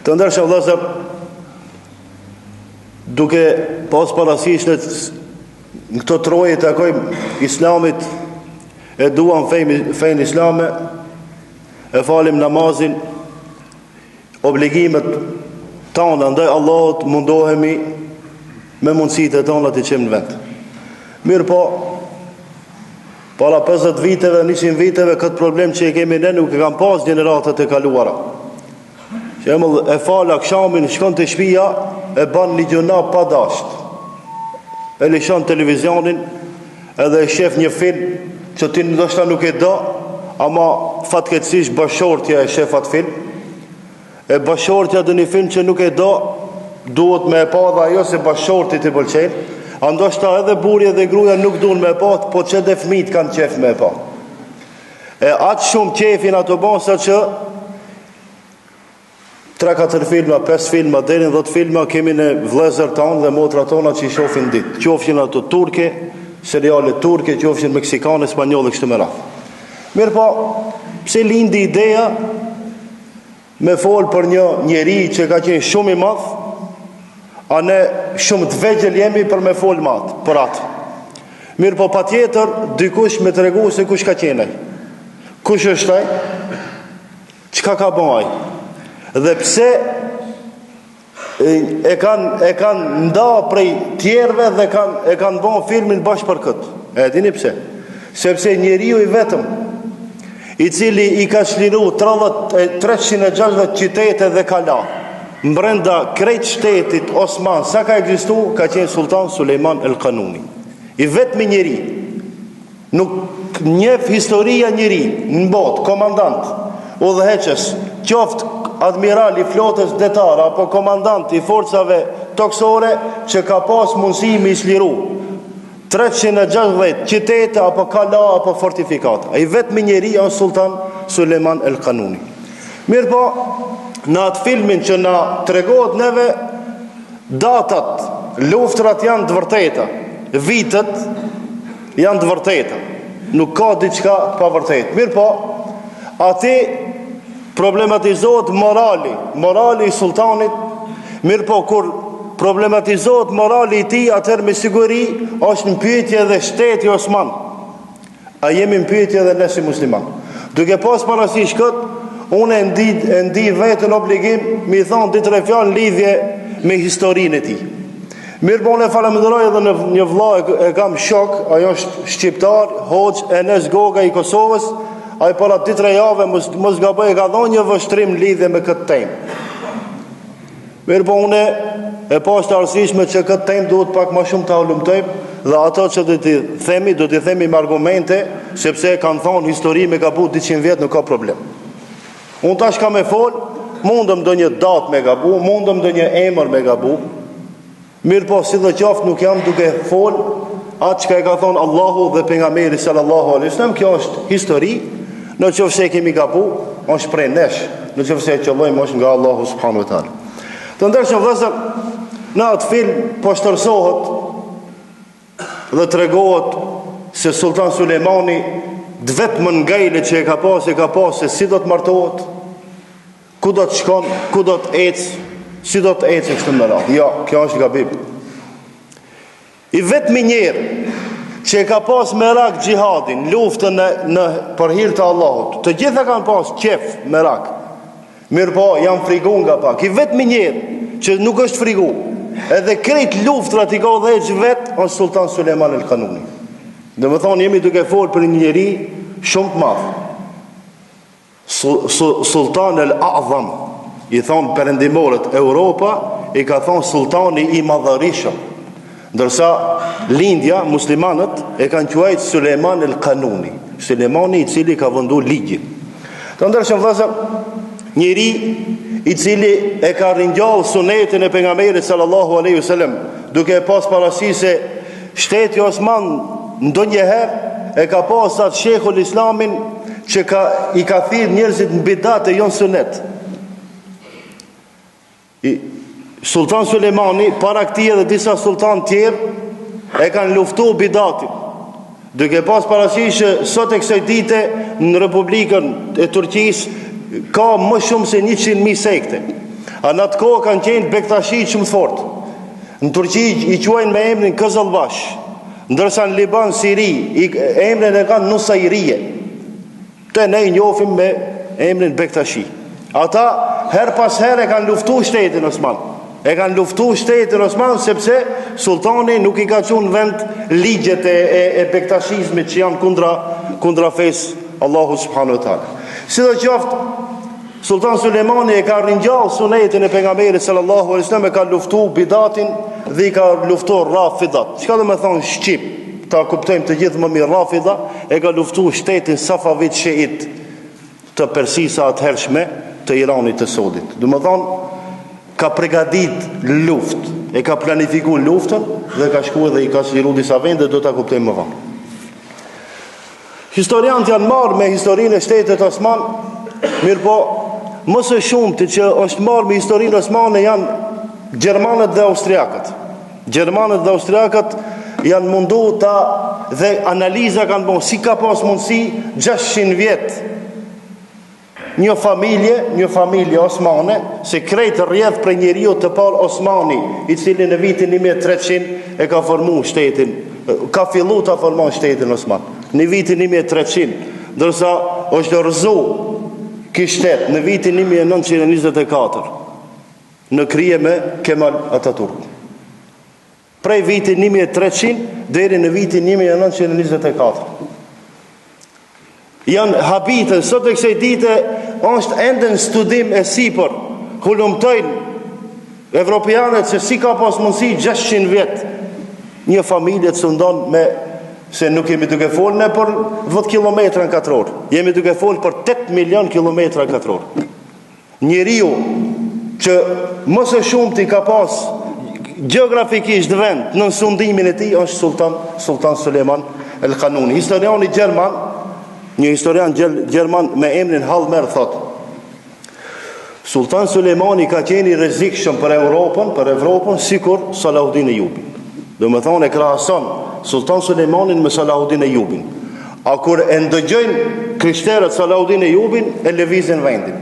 Të ndershëm vëllezër, duke pas parasysh në këto troje të takojmë Islamit, e duam fejnë islame, e falim namazin, obligimet tona ndaj Allahut, mundohemi me mundësitë tona të qemë në vend. Mirë po, para 50 viteve, 100 viteve, këtë problem që e kemi ne nuk e kam pas gjeneratët e kaluara. Që e fal akshamin, shkon të shtëpia, e ban një gjuna pa dasht. E lishon televizionin, edhe e shef një film që ti ndoshta nuk e do, ama fatkeqësisht bashortja e shef atë film. E bashortja dhe një film që nuk e do, duhet me e pa dhe ajo se bashortit i pëlqen. Ndoshta edhe burri dhe gruaja nuk duan me e pa, po që dhe fëmijët kanë qef me e pa. E atë shumë qefin ato bonsa që 3-4 filma, 5 filma, deri në 10 filma kemi në vëllezër tonë dhe motra tona që i shohin ditë. Qofshin ato turke, seriale turke, qofshin meksikane, spanjolle, kështu me radhë. Mirë po, pse lindi ideja me fol për një njeri që ka qenë shumë i madh, a ne shumë të vegjël jemi për me fol për atë. Mirë po, patjetër dikush me tregu se kush ka qenë ai. Kush është ai? Çka ka bën ai? Dhe pse e kanë nda prej tjerve dhe e kanë bën filmin bashkë për këtë. E dini pse? Sepse njeriu i vetëm i cili i ka çliru 360 qytete dhe kala brenda krejt shtetit Osman sa ka ekzistuar, ka qenë Sultan Sulejman el Kanuni. I vetmi njeri. Nuk njeh historia njeri në botë, komandant, udhëheqës, qoftë admiral i flotës detare apo komandant i forcave toksore që ka pas mundësi me isliru 360 qytete apo kala apo fortifikata. Ai vetmi njeri është Sultan Sulejman el Kanuni. Mirë po, në atë filmin që na tregohet neve, datat, luftrat janë të vërteta, vitet janë të vërteta, nuk ka diçka pa vërtet. Mirë po, ati problematizohet morali i sultanit. Mirë po, kur problematizohet morali i tij, atëherë me siguri është në pyetje edhe shteti Osman. A jemi në pyetje edhe ne si musliman? Duke pas parasysh këtë, unë e ndi vetën obligim me i thonë 2-3 fjalë në lidhje me historinë e tij. Mirë po, unë e falenderoj edhe në një vëlla e kam shok, ajo është shqiptar, Hoxh Enes Goga i Kosovës. Ai para 2-3 javë mos gaboj ka dhënë një vështrim në lidhje me këtë temë. Mirë po, unë e pas të arsyeshme që këtë temë duhet pak më shumë ta ulumtojmë dhe ato që do t'i themi me argumente, sepse kanë thonë histori me gabu 200 vjet nuk ka problem. Unë tash kam me fol, mundëm ndonjë datë me gabu, mundëm ndonjë emër me gabu. Mirë po, si dhe qoftë nuk jam duke fol atë që ka e ka thonë Allahu dhe pejgamberi sallallahu alaihi wasallam. Kjo është histori. Në qoftë se kemi gabu, është prej nesh. Në qoftë se qëllojmë, është nga Allahu subhanahu wa taala. Të ndershëm vëllezër, në atë film po shtërsohet dhe tregohet se Sultan Sulejmani vetëm ngajle që e ka pas se si do të martohet, ku do të shkon, ku do të ecë, si do të ecë kështu më radhë. Jo, kjo është gabim. I vetmi njerë që e ka pas merak gjihadin, luftën për hir të Allahut, të gjitha kanë pas qef merak. Mirë po, janë frigu nga pak. I vetmi njerë që nuk është frigu, edhe krejt luftrat i ka udhëheqë vetë, është Sultan Sulejman el Kanuni. Dhe më thonë, jemi duke folë për një njeri shumë të madh. Sultan el A'zam, i thonë perëndimorët Europa, i ka thonë sultani i madhërishëm. Ndërsa lindja, muslimanët, e kanë quajtur Sulejman el Kanuni, Sulejmani i cili ka vëndu ligjin. Të ndershëm vëllezër, njeri i cili e ka ringjallë sunetin e pejgamberit sallallahu alaihi wasallam, duke pas parasysh se shteti Osman ndonjëherë e ka pas atë shekull islamin që i ka thirrë njerëzit në bidat e jo në sunet. Sultan Sulejmani, para këtij edhe disa sultan tjerë e kanë luftuar bidatin. Duke pas parasysh që sot e kësaj dite në Republikën e Turqisë ka më shumë se 100.000 sekte. A në atë kohë kanë qenë bektashi shumë fort. Në Turqi i quajnë me emrin Këzëllbash, ndërsa në Liban, Siri, emrin e kanë Nusairije. Të ne i njofim me emrin bektashi. Ata her pas her e kanë luftu shtetin Osman. E kanë luftu shtetin Osman sepse sultani nuk i ka qunë vend ligjet e bektashizmit që janë kundra fes Allahu subhanahu wa taala. Sidoqoftë, Sultan Sulejmani e ka ringjallë sunetin e pejgamberit sallallahu alaihi wasallam, e ka luftu bidatin dhe i ka luftu rafidat. Çka do të thonë shqip? Ta kuptojmë të gjithë më mirë. Rafida e ka luftu shtetin Safavit Shiit të Persisë atëhershme të Iranit të sodit. Do të thonë ka përgatit luftë, e ka planifikuar luftën dhe ka shkuar dhe i ka sqaruar disa vende, do ta kuptojmë më vonë. Historianët janë marrë me historinë e shtetit Osman, mirë po, më së shumti që është marrë me historinë osmane janë gjermanët dhe austriakët. Gjermanët dhe austriakët janë mundu dhe analiza kanë bërë si ka pas mundësi 600 vjet një familje osmane, se krejtë rrjedh për njeriu të parë Osmani, i cili në vitin 1300 e ka formu shtetin, ka fillu të formu shtetin Osman. Në vitin 1300, ndërsa është rëzu ky shtet në vitin 1924 në krije me Kemal Atatürk. Prej vitin 1300 deri në vitin 1924. Janë habitën, sot e kësaj dite është ende në studim e sipër, hulumtojnë evropianët se si ka pas mundësi 600 vjet një familje të sundon me, se nuk jemi duke folë ne për 10 km katror, jemi duke folë për 8 milion km katror. Njeriu që më së shumti ka pas gjeografikisht vend në sundimin e tij është Sultan Sulejman el-Kanuni. Historiani gjerman, një historian gjerman me emrin Hallmer thot: Sultan Sulejmani ka qenë i rrezikshëm për Evropën sikur Salahuddin Eyyubi. Do më thonë e krahason Sultan Sulejmanin me Salahuddin Eyyubin. A kur e ndëgjojnë krishterët Salahuddin Eyyubin, e lëvizin vendin.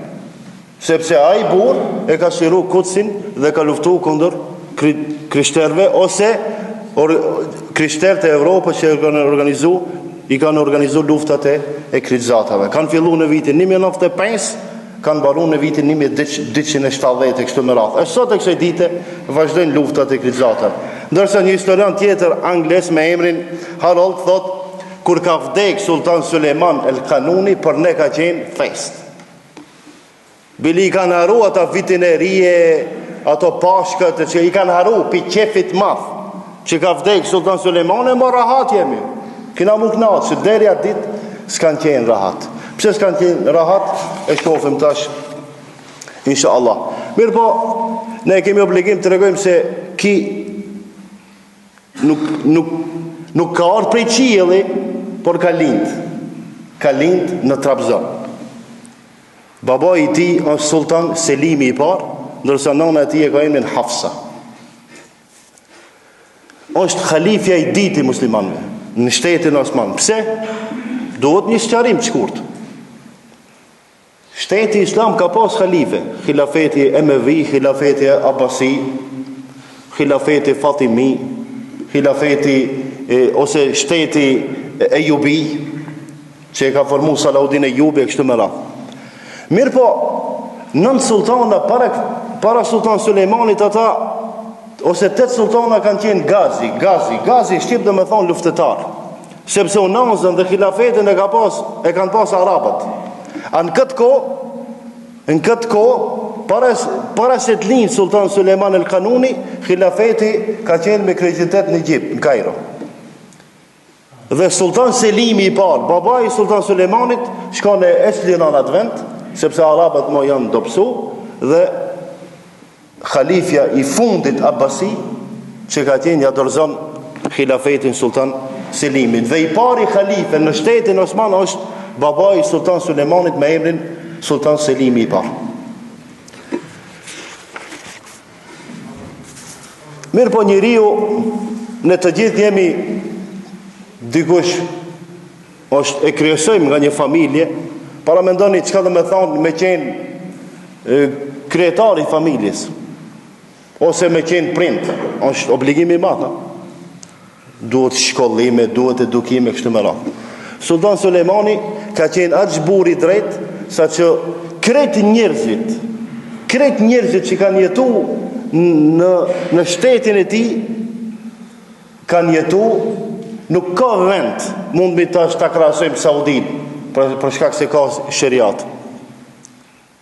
Sepse ai burr e ka shiru Kutsin dhe ka luftu kundër krishterëve ose krishterët e Evropës që i kanë organizu luftat e kryqëzatave. Kanë fillu në vitin 1995, kanë baru në vitin 1270 e kështu me radhë. E sot e kësaj dite vazhdojnë luftat e kryqëzatave. Ndërsa një historian tjetër angles me emrin Harold thot: kur ka vdek Sultan Sulejman el-Kanuni, për ne ka qenë fest. Bili i kanë haru ata vitin e rije, ato pashkët që i kanë haru pi qefit madh që ka vdek Sultan Sulejman, e më rahat jemi. Kina mu knatë që deri atë dit s'kan qenë rahat. Pse s'kan qenë rahat, e shofim tash insha Allah. Mirë po, ne kemi obligim të regojmë se ki nuk ka ardhur prej qielli, por ka lind në Trabzon. Baba i tij është Sultan Selimi i parë, ndërsa nëna e tij e ka emrin Hafsa. Është khalifja i dytë i muslimanëve në shtetin Osman. Pse? Duhet një sqarim të shkurt. Shteti Islam ka pas khalife, khilafeti Emevi, khilafeti Abbasi, khilafeti Fatimi, khilafeti ose shteti Ejubi, që e ka formu Salahuddin Eyyubi e kështu me radhë. Mirë po, 9 sultana para Sultan Sulejmanit, ata ose 8 sultana kanë qenë Gazi shqip dhe me thonë luftetar, sepse unazën dhe khilafetin e kanë pas arabët. Në këtë kohë, para se të linë Sultan Sulejman el-Kanuni, khilafeti ka qenë me kreditet në Egjipt, në Kairo. Dhe Sultan Selimi i parë, baba i Sultan Sulejmanit, shkon e eslinon atë vend, sepse arabët mo janë dopsu, dhe khalifja i fundit Abbasi, që ka qenë ja dorëzon khilafetin Sultan Selimit. Dhe i pari khalife në shtetin Osman është baba i Sultan Sulejmanit me emrin Sultan Selimi i parë. Mirë po, njeriu, në të gjithë jemi dikush është e kryesojmë nga një familje. Para mendoni çka do të thonë me qenë kryetari i familjes, ose me qenë prind, është obligimi i madh. Duhet shkollime, duhet edukime, kështu me radhë. Sultan Sulejmani ka qenë aq burr i drejt, sa që krejt njerëzit që kanë jetu në shtetin e tij, kanë jetu, nuk ka vend, mund mi ta krahasojmë Saudin, për shkak se ka sheriat.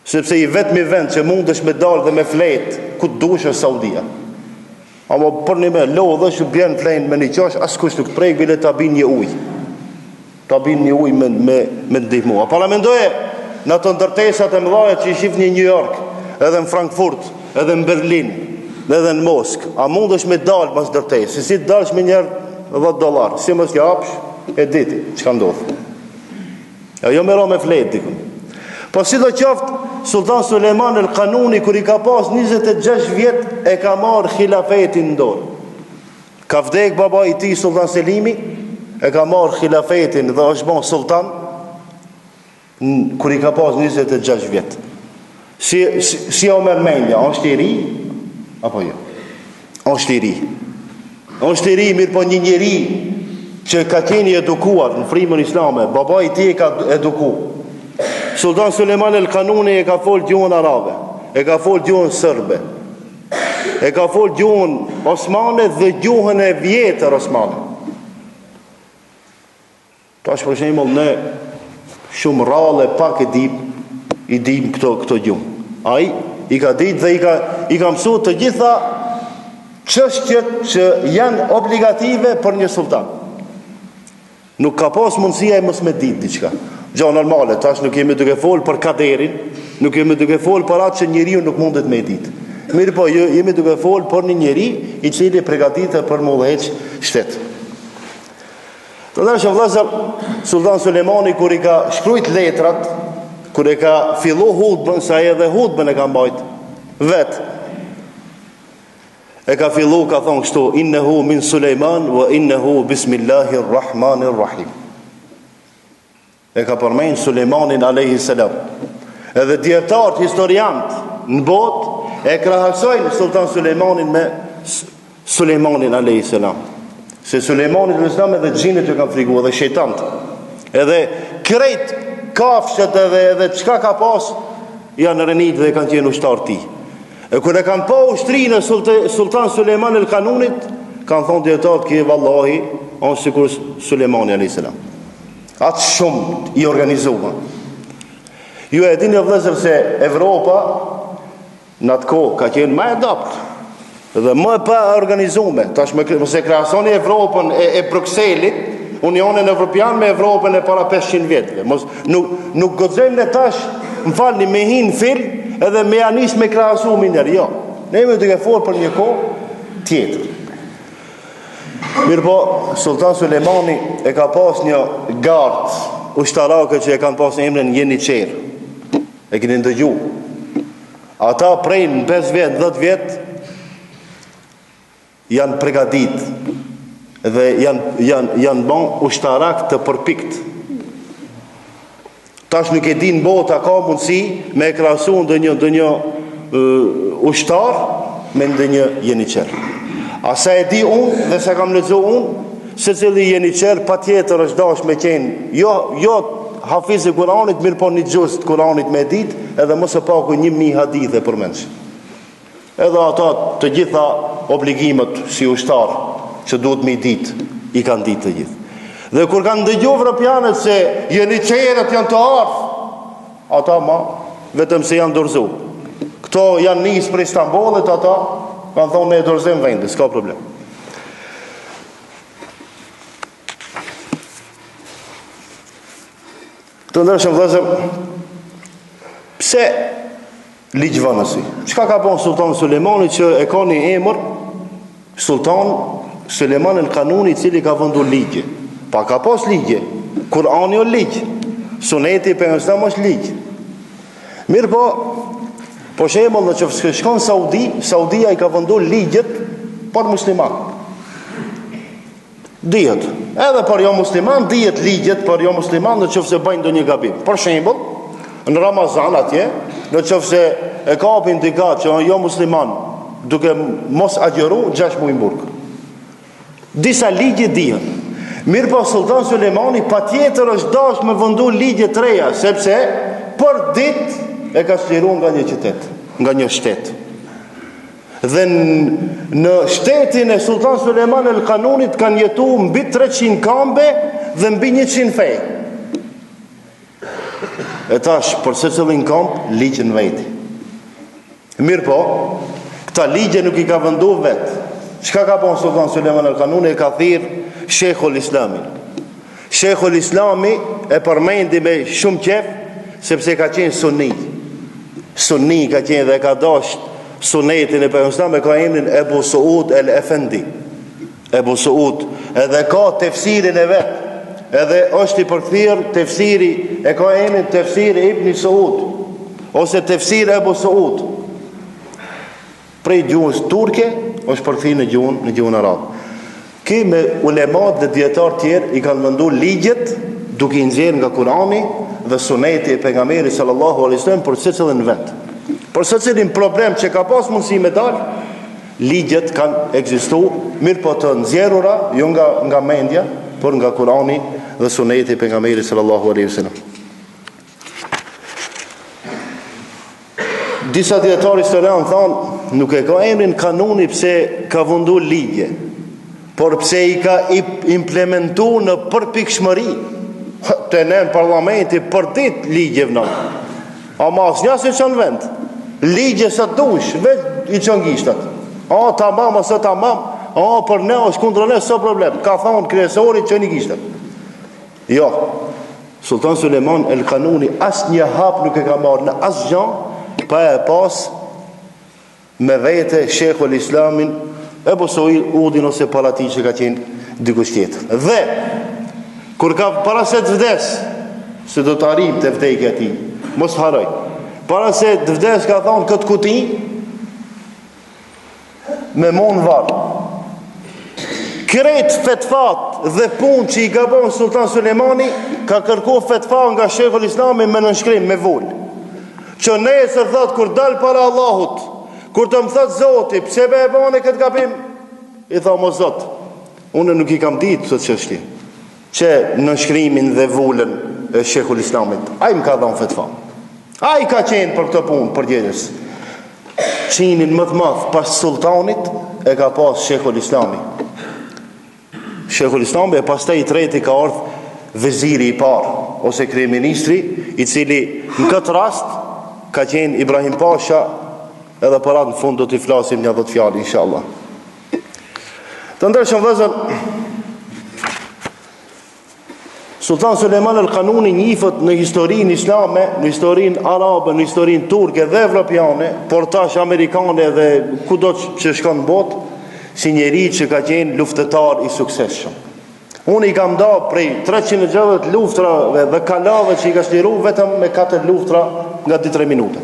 Sepse i vetmi vend që mund është me dalë dhe me flet ku të dush është Saudia. Ama për një me lodhë që bjen flenë me një qash, askush nuk prejk, bile ta bin një uj. Ta bin një uj me ndihmu. A para mendoje në të ndërtesat e mëdhaja që i shif një New York, edhe në Frankfurt, edhe në Berlin, edhe në Mosk. A mund është me dalë mas ndërtes? Si të dalësh me njerë $10, si mos japsh, e diti, që ka ndodhë. Jo me ra me fletë dikun. Po si do qoftë, Sultan Sulejman el Kanuni, kër i ka pas 26 vjet, e ka marrë khilafetin në dorë. Ka vdek baba i tij Sultan Selimi, e ka marrë khilafetin dhe është bon sultan, kër i ka pas 26 vjet. Si o mërmenja, është i ri, apo jo? Është i ri. Është i ri, mirë po një njeri që ka qenë edukuar në frymën islame, baba i tij e ka edukuar. Sultan Sulejman el Kanuni e ka folë gjuhën arabe, e ka folë gjuhën sërbe, e ka folë gjuhën osmane dhe gjuhën e vjetër osmane. Tash për shembull ne shumë rrallë pak i dim këto gjuhë. Ai i ka ditë dhe i ka mësuar të gjitha çështjet që janë obligative për një sultan. Nuk ka pas mundësia e mos me ditë diçka. Gjo normale, tash nuk jemi duke folë për kaderin, nuk jemi duke folë për atë që njeriu nuk mundet me ditë. Mirë po, jemi duke folë për një njeri i cili përgatitet për më udhëheq shtet. Të nërshë vëllezër, Sultan Sulejmani kur i ka shkrujt letrat, kur e ka fillu hutbën, sa edhe hutbën e ka mbajt vetë, e ka fillu, ka thonë kështu, innehu min Sulejman, wa innehu bismillahirrahmanirrahim. E ka përmenjë Sulejmanin a.s. Edhe djetarët, historiantë në botë e krahasojnë Sultan Sulejmanin me Sulejmanin a.s. Se Sulejmanin a.s. edhe gjinët ju kanë frigu, edhe shejtantë, edhe krejt kafshet edhe qka ka pas, janë rënit dhe kanë qenë ushtarë ti. E kër e kanë pa ushtrinë Sultan Sulejman el Kanunit, kanë thonë djetarët kje vallahi, onë sikur Sulejmani a.s. Atë shumë i organizuar. Ju e dini vëllezër se Evropa në atë kohë ka qenë më e dobët dhe më pa organizuar. Tash mos e krahasoni Evropën e Brukselit, Unionin Evropian me Evropën e para 500 vjetëve. Nuk guxojmë ne tash, më falni, me hin film edhe me anis me krahasu minër. Jo. Ne jemi duke folë për një kohë tjetër. Mirë po, Sultan Sulejmani e ka pas një gardë ushtarake që e kanë pas në emrin Jeniçer. E keni ndëgju. Ata prej në 5 vjet, 10 vjet janë pregadit dhe janë bon ushtarak të përpikt. Tash nuk e din bota ka mundësi me e krahasu ndonjë ushtar me ndonjë Jeniçer. A sa e di unë dhe sa kam lexu unë, se cili Jeniçer pa tjetër është dash me qenë, jo hafiz e Kuranit, mirë po një gjust Kuranit me dit, edhe mos e paku 1000 hadithe për mensh. Edhe ata të gjitha obligimet si ushtar që duhet me dit, i kanë dit të gjithë. Dhe kur kanë dëgju evropianët se Jeniçerët janë të ardhë, ata vetëm se janë dorëzu. Këto janë nisë për Istanbulit, ata kanë thonë me e dorëzim vendi, s'ka problem. Të ndërshëm vëllezër, pse ligjvënësi? Çka ka bën Sultan Sulejmani që e ka një emër Sultan Sulejman el Kanuni, i cili ka vendu ligje? Pa ka pas ligje. Kurani o ligj, Suneti pejgamberit është ligj. Mirë po, po shembull në që shkon Saudia i ka vendu ligjet për musliman. Dihet. Edhe për jo musliman, dihet ligjet për jo musliman në qoftë se bëjnë ndonjë gabim. Për shembull, në Ramazan atje, në qoftë se e kapin dika që jo musliman, duke mos agjëru 6 muaj burg. Disa ligje dihen. Mirë po Sultan Sulejmani patjetër është dash me vendu ligje të reja, sepse për ditë e ka shliruar nga një qytet, nga një shtet. Dhe në shtetin e Sultan Sulejman el Kanunit kanë jetu mbi 300 kambe dhe mbi 100 fej. E tash, për secilin kamp, ligjën veti. Mirë po, këta ligje nuk i ka vendu vetë. Çka ka bon Sultan Sulejman el Kanuni? E ka thirr Sheikhul Islamin. Sheikhul Islami e përmendi me shumë qef, sepse ka qenë sunni. Sunni ka qenë dhe ka dashur sunetin e pejgamberit, ka emrin Ebu Suud el Efendi. Ebu Suud, edhe ka tefsirin e vet. Edhe është i përkthyer tefsiri, e ka emrin tefsiri Ibn Suud ose tefsir Ebu Suud. Prej gjuhës turke është përkthyer në gjuhën arabe. Ki me ulemat dhe dietar tjerë i kanë menduar ligjet duke i nxjerrë nga Kurani dhe suneti e pejgamberit sallallahu alaihi wasallam për secilin vend. Për secilin problem që ka pas mundësi me dal, ligjet kanë ekzistuar, mirë po të nxjerrura jo nga mendja, por nga Kurani dhe suneti e pejgamberit sallallahu alaihi wasallam. Disa dietarë historianë thonë, nuk e ka emrin kanuni pse ka vendu ligje, por pse i ka implementu në përpikshmëri. Të në parlamenti për dit ligje vënë. Ama asnjë se çon vend. Ligje sa dush, veç i çon gishtat. Tamam ose tamam. Për ne është kundër ne, s'ka problem. Ka thonë kryesori çoni gishtat. Jo. Sultan Sulejman el Kanuni asnjë hap nuk e ka marrë në asgjë pa e pas me vete Sheikhul Islamin Ebu Suudin ose palati që ka qenë dikush tjetër. Dhe kur ka para se të vdes, se do të arrim të vdekja ti, mos haroj. Para se të vdes ka thonë këtë kuti me mon varë. Kret fetfat dhe pun që i ka bon Sultan Sulejmani ka kërku fetfa nga Sheikhul Islami me nënshkrim, me vull. Që nesër thot kur dal para Allahut, kur të më thot Zoti, pse be e bane këtë gabim? I tha, mo Zot, unë nuk i kam ditë të çështje, që në shkrimin dhe vullën e Sheikhul Islamit. Ai më ka dhënë fetva. Ai ka qenë për këtë punë, për gjedhës. Qinin më të madh pas sultanit e ka pas Sheikhul Islami. Sheikhul Islami e pastaj i treti ka ardhur veziri i parë, ose kryeministri, i cili në këtë rast ka qenë Ibrahim Pasha, edhe për atë në fund do t'i flasim një 10 fjalë, inshallah. Të ndërshëm vëllezër, Sultan Sulejman el Kanuni njihet në historinë islame, në historinë arabe, në historinë turke dhe evropiane, por tash amerikane dhe kudo që shkon në botë, si njeri që ka qenë luftëtar i suksesshëm. Unë i kam da prej 360 luftrave dhe kalave që i ka shliru vetëm me 4 luftra nga 2-3 minuta.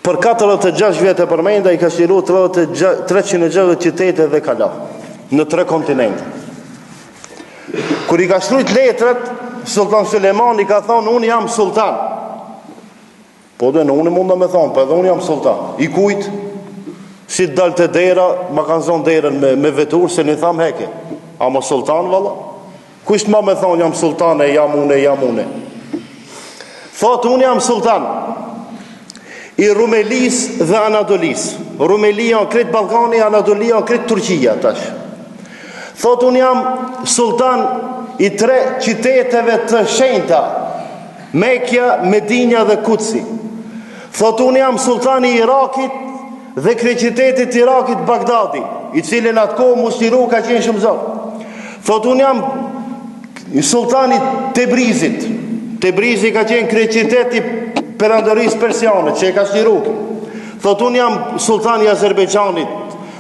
Për 46 vjetë e përmenda i ka shliru 360 qytete dhe kala në 3 kontinente. Kur i ka shkrujt letrat, Sultan Sulejmani ka thonë, unë jam sultan. Po dhe në unë mund të me thonë, po edhe unë jam sultan. I kujt? Si të dalë të dera, ma kanë zonë derën me vetur, se një thamë heke. A më sultan, valla? Kusht ma me thonë, jam sultan, jam une. Thotë, unë jam sultan i Rumelis dhe Anadolis. Rumelia në kretë Balkani, Anadolia në kretë Turqia, tash. Thotë, unë jam sultan i 3 qyteteve të shenjta, Mekja, Medinja dhe Kutsi. Thotë, unë jam sultan i Irakit dhe kryeqytetit Irakit Bagdadi, i cilin atë kohë musliru ka qenë shumë zotë. Thotë, unë jam sultani Tebrizit. Tebrizi ka qenë kryeqyteti perandërisë persiane, që e ka shliru. Thotë, unë jam sultani i Azerbejxhanit,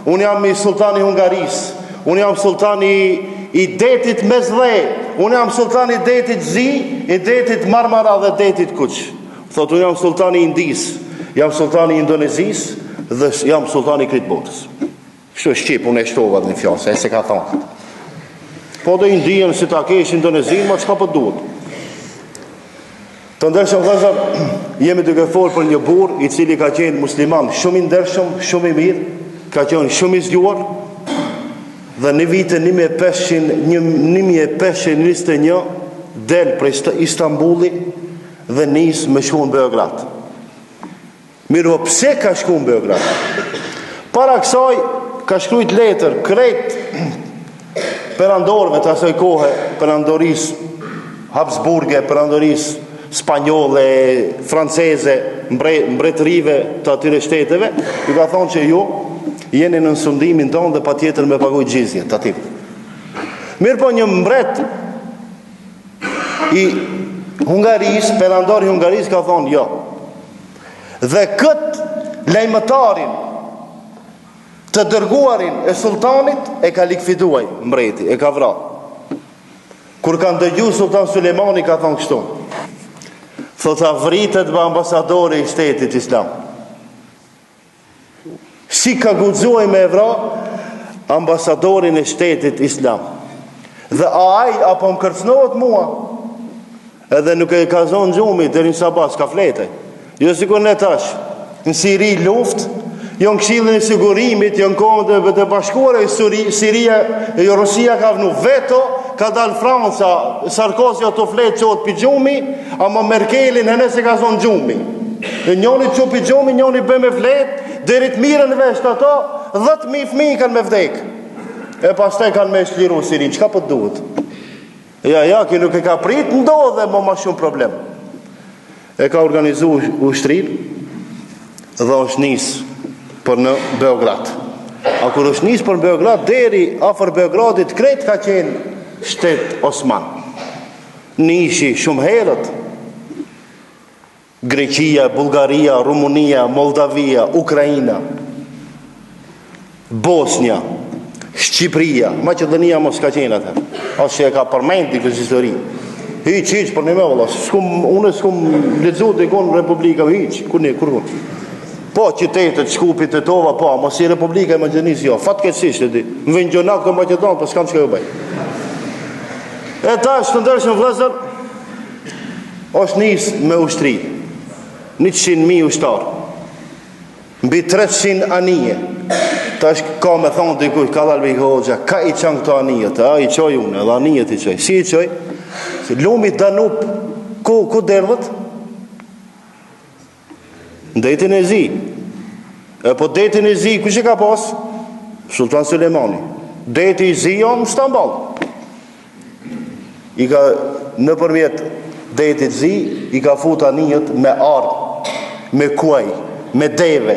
unë jam i sultani i Hungarisë, unë jam sultani i detit Mesdhe, unë jam sultani i detit Zi, i detit Marmara dhe detit Kuq. Thotë, unë jam sultani i Indisë, jam sultani i Indonezisë, dhe jam sultani i kritë botës. Kështu e Shqip, unë e shtova dhe një fjallë, se ka thonë këtë. Po dhe Indiën, si ta kesh Indonezinë, ma qka për duhet. Të ndershëm vëllezër, jemi duke folur për një burr i cili ka qenë musliman shumë i ndershëm, shumë i mirë, ka qenë shumë i zgjuar dhe në vitin 1521 del prej Istanbuli dhe nis me shku në Beograd. Mirë, pse ka shku në Beograd? Para kësaj ka shkruajt letër krejt perandorëve të asaj kohe, perandorisë Habsburge, perandorisë spanjolle, franceze, mbretërive të atyre shteteve, ju ka thonë që ju jeni në sundimin tonë dhe patjetër me paguaj xhizje, tatim. Mirë po një mbret i Hungarisë, perandor i Hungarisë ka thonë jo. Dhe këtë lajmëtarin të dërguarin e sultanit e ka likviduaj mbreti, e ka vra. Kur kanë dëgju sultan Sulemani ka thonë kështu: thotë vritet bë ambasadori i shtetit islam. Si ka guxuaj me vra ambasadorin e shtetit islam. Dhe ai apo më kërcënohet mua. Edhe nuk e ka zonë gjumi deri në sabah, s'ka flete. Jo sikur ne tash, në Siri luftë, jo në Këshillin e Sigurimit, jo në Kombët e Bashkuara, Siria, jo Rusia ka vënë veto, ka dalë Franca, Sarkozy ato fletë qotë pi gjumi, ama Merkelin hëne se ka zonë gjumi. Njoni që pi gjumi, njoni bë me fletë, derit mirën vesh të ato, 10.000 fëmijë kanë me vdek. E pastaj kanë me shliru Sirin, qka po të duhet? Ja, ki nuk e ka prit, ndodhe ma shumë problem. E ka organizu ushtrin, dhe është nisë për në Beograd. A kur është nisë për në Beograd, deri afër Beogradit krejt ka qenë shtet Osman. Nishi shumë herët. Greqia, Bulgaria, Rumunia, Moldavia, Ukraina, Bosnia, Shqipëria, Maqedonia mos ka qenë atë. Asë që e ka përmendi këtë histori. Hiq për një me vëlla. Unë s'kum lexuar dikon Republika hiq, kur. Po qytetet, Shkupit e tova, po, mos i Republika e Maqedonisë jo. Fatkeqësisht e di. Më vjen gjonak të Maqedon, po s'kam çka ju bëj. E tash të ndershëm vëllezër, është nis me ushtri. 100.000 ushtar. Mbi 300 anije. Tash ka me thonë dikush, ka dalë i hoxha, ka i qanë këto anijet, a i qoj unë, edhe anijet i qoj. Si i qoj? Si lumi Danup, ku derdhët? Në detin e zi. E po detin e zi, kush e ka pas? Sultan Sulemani. Deti i zi jo në Stamboll. I ka në përmjet detit zi, i ka fut anijet me ardh, me kuaj, me deve.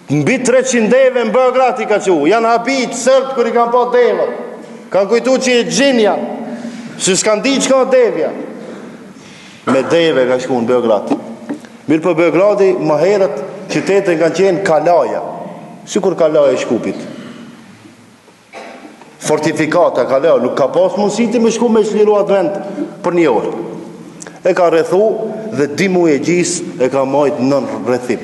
Mbi 300 deve në Beograd i ka qu. Janë habit sërt kër i kanë pa deve. Kanë kujtu që i gjinja, se s'kan di që ka devja. Me deve ka shku në Beograd. Mirë për Beogradi, më herët qytetën kanë qenë Kalaja. Sikur Kalaja i Shkupit. Fortifikata Kalaja, nuk ka pas mundësiti me shku me shliru atë vend për një orë. E ka rrethu dhe dimu e gjis e ka majt nën rrethim.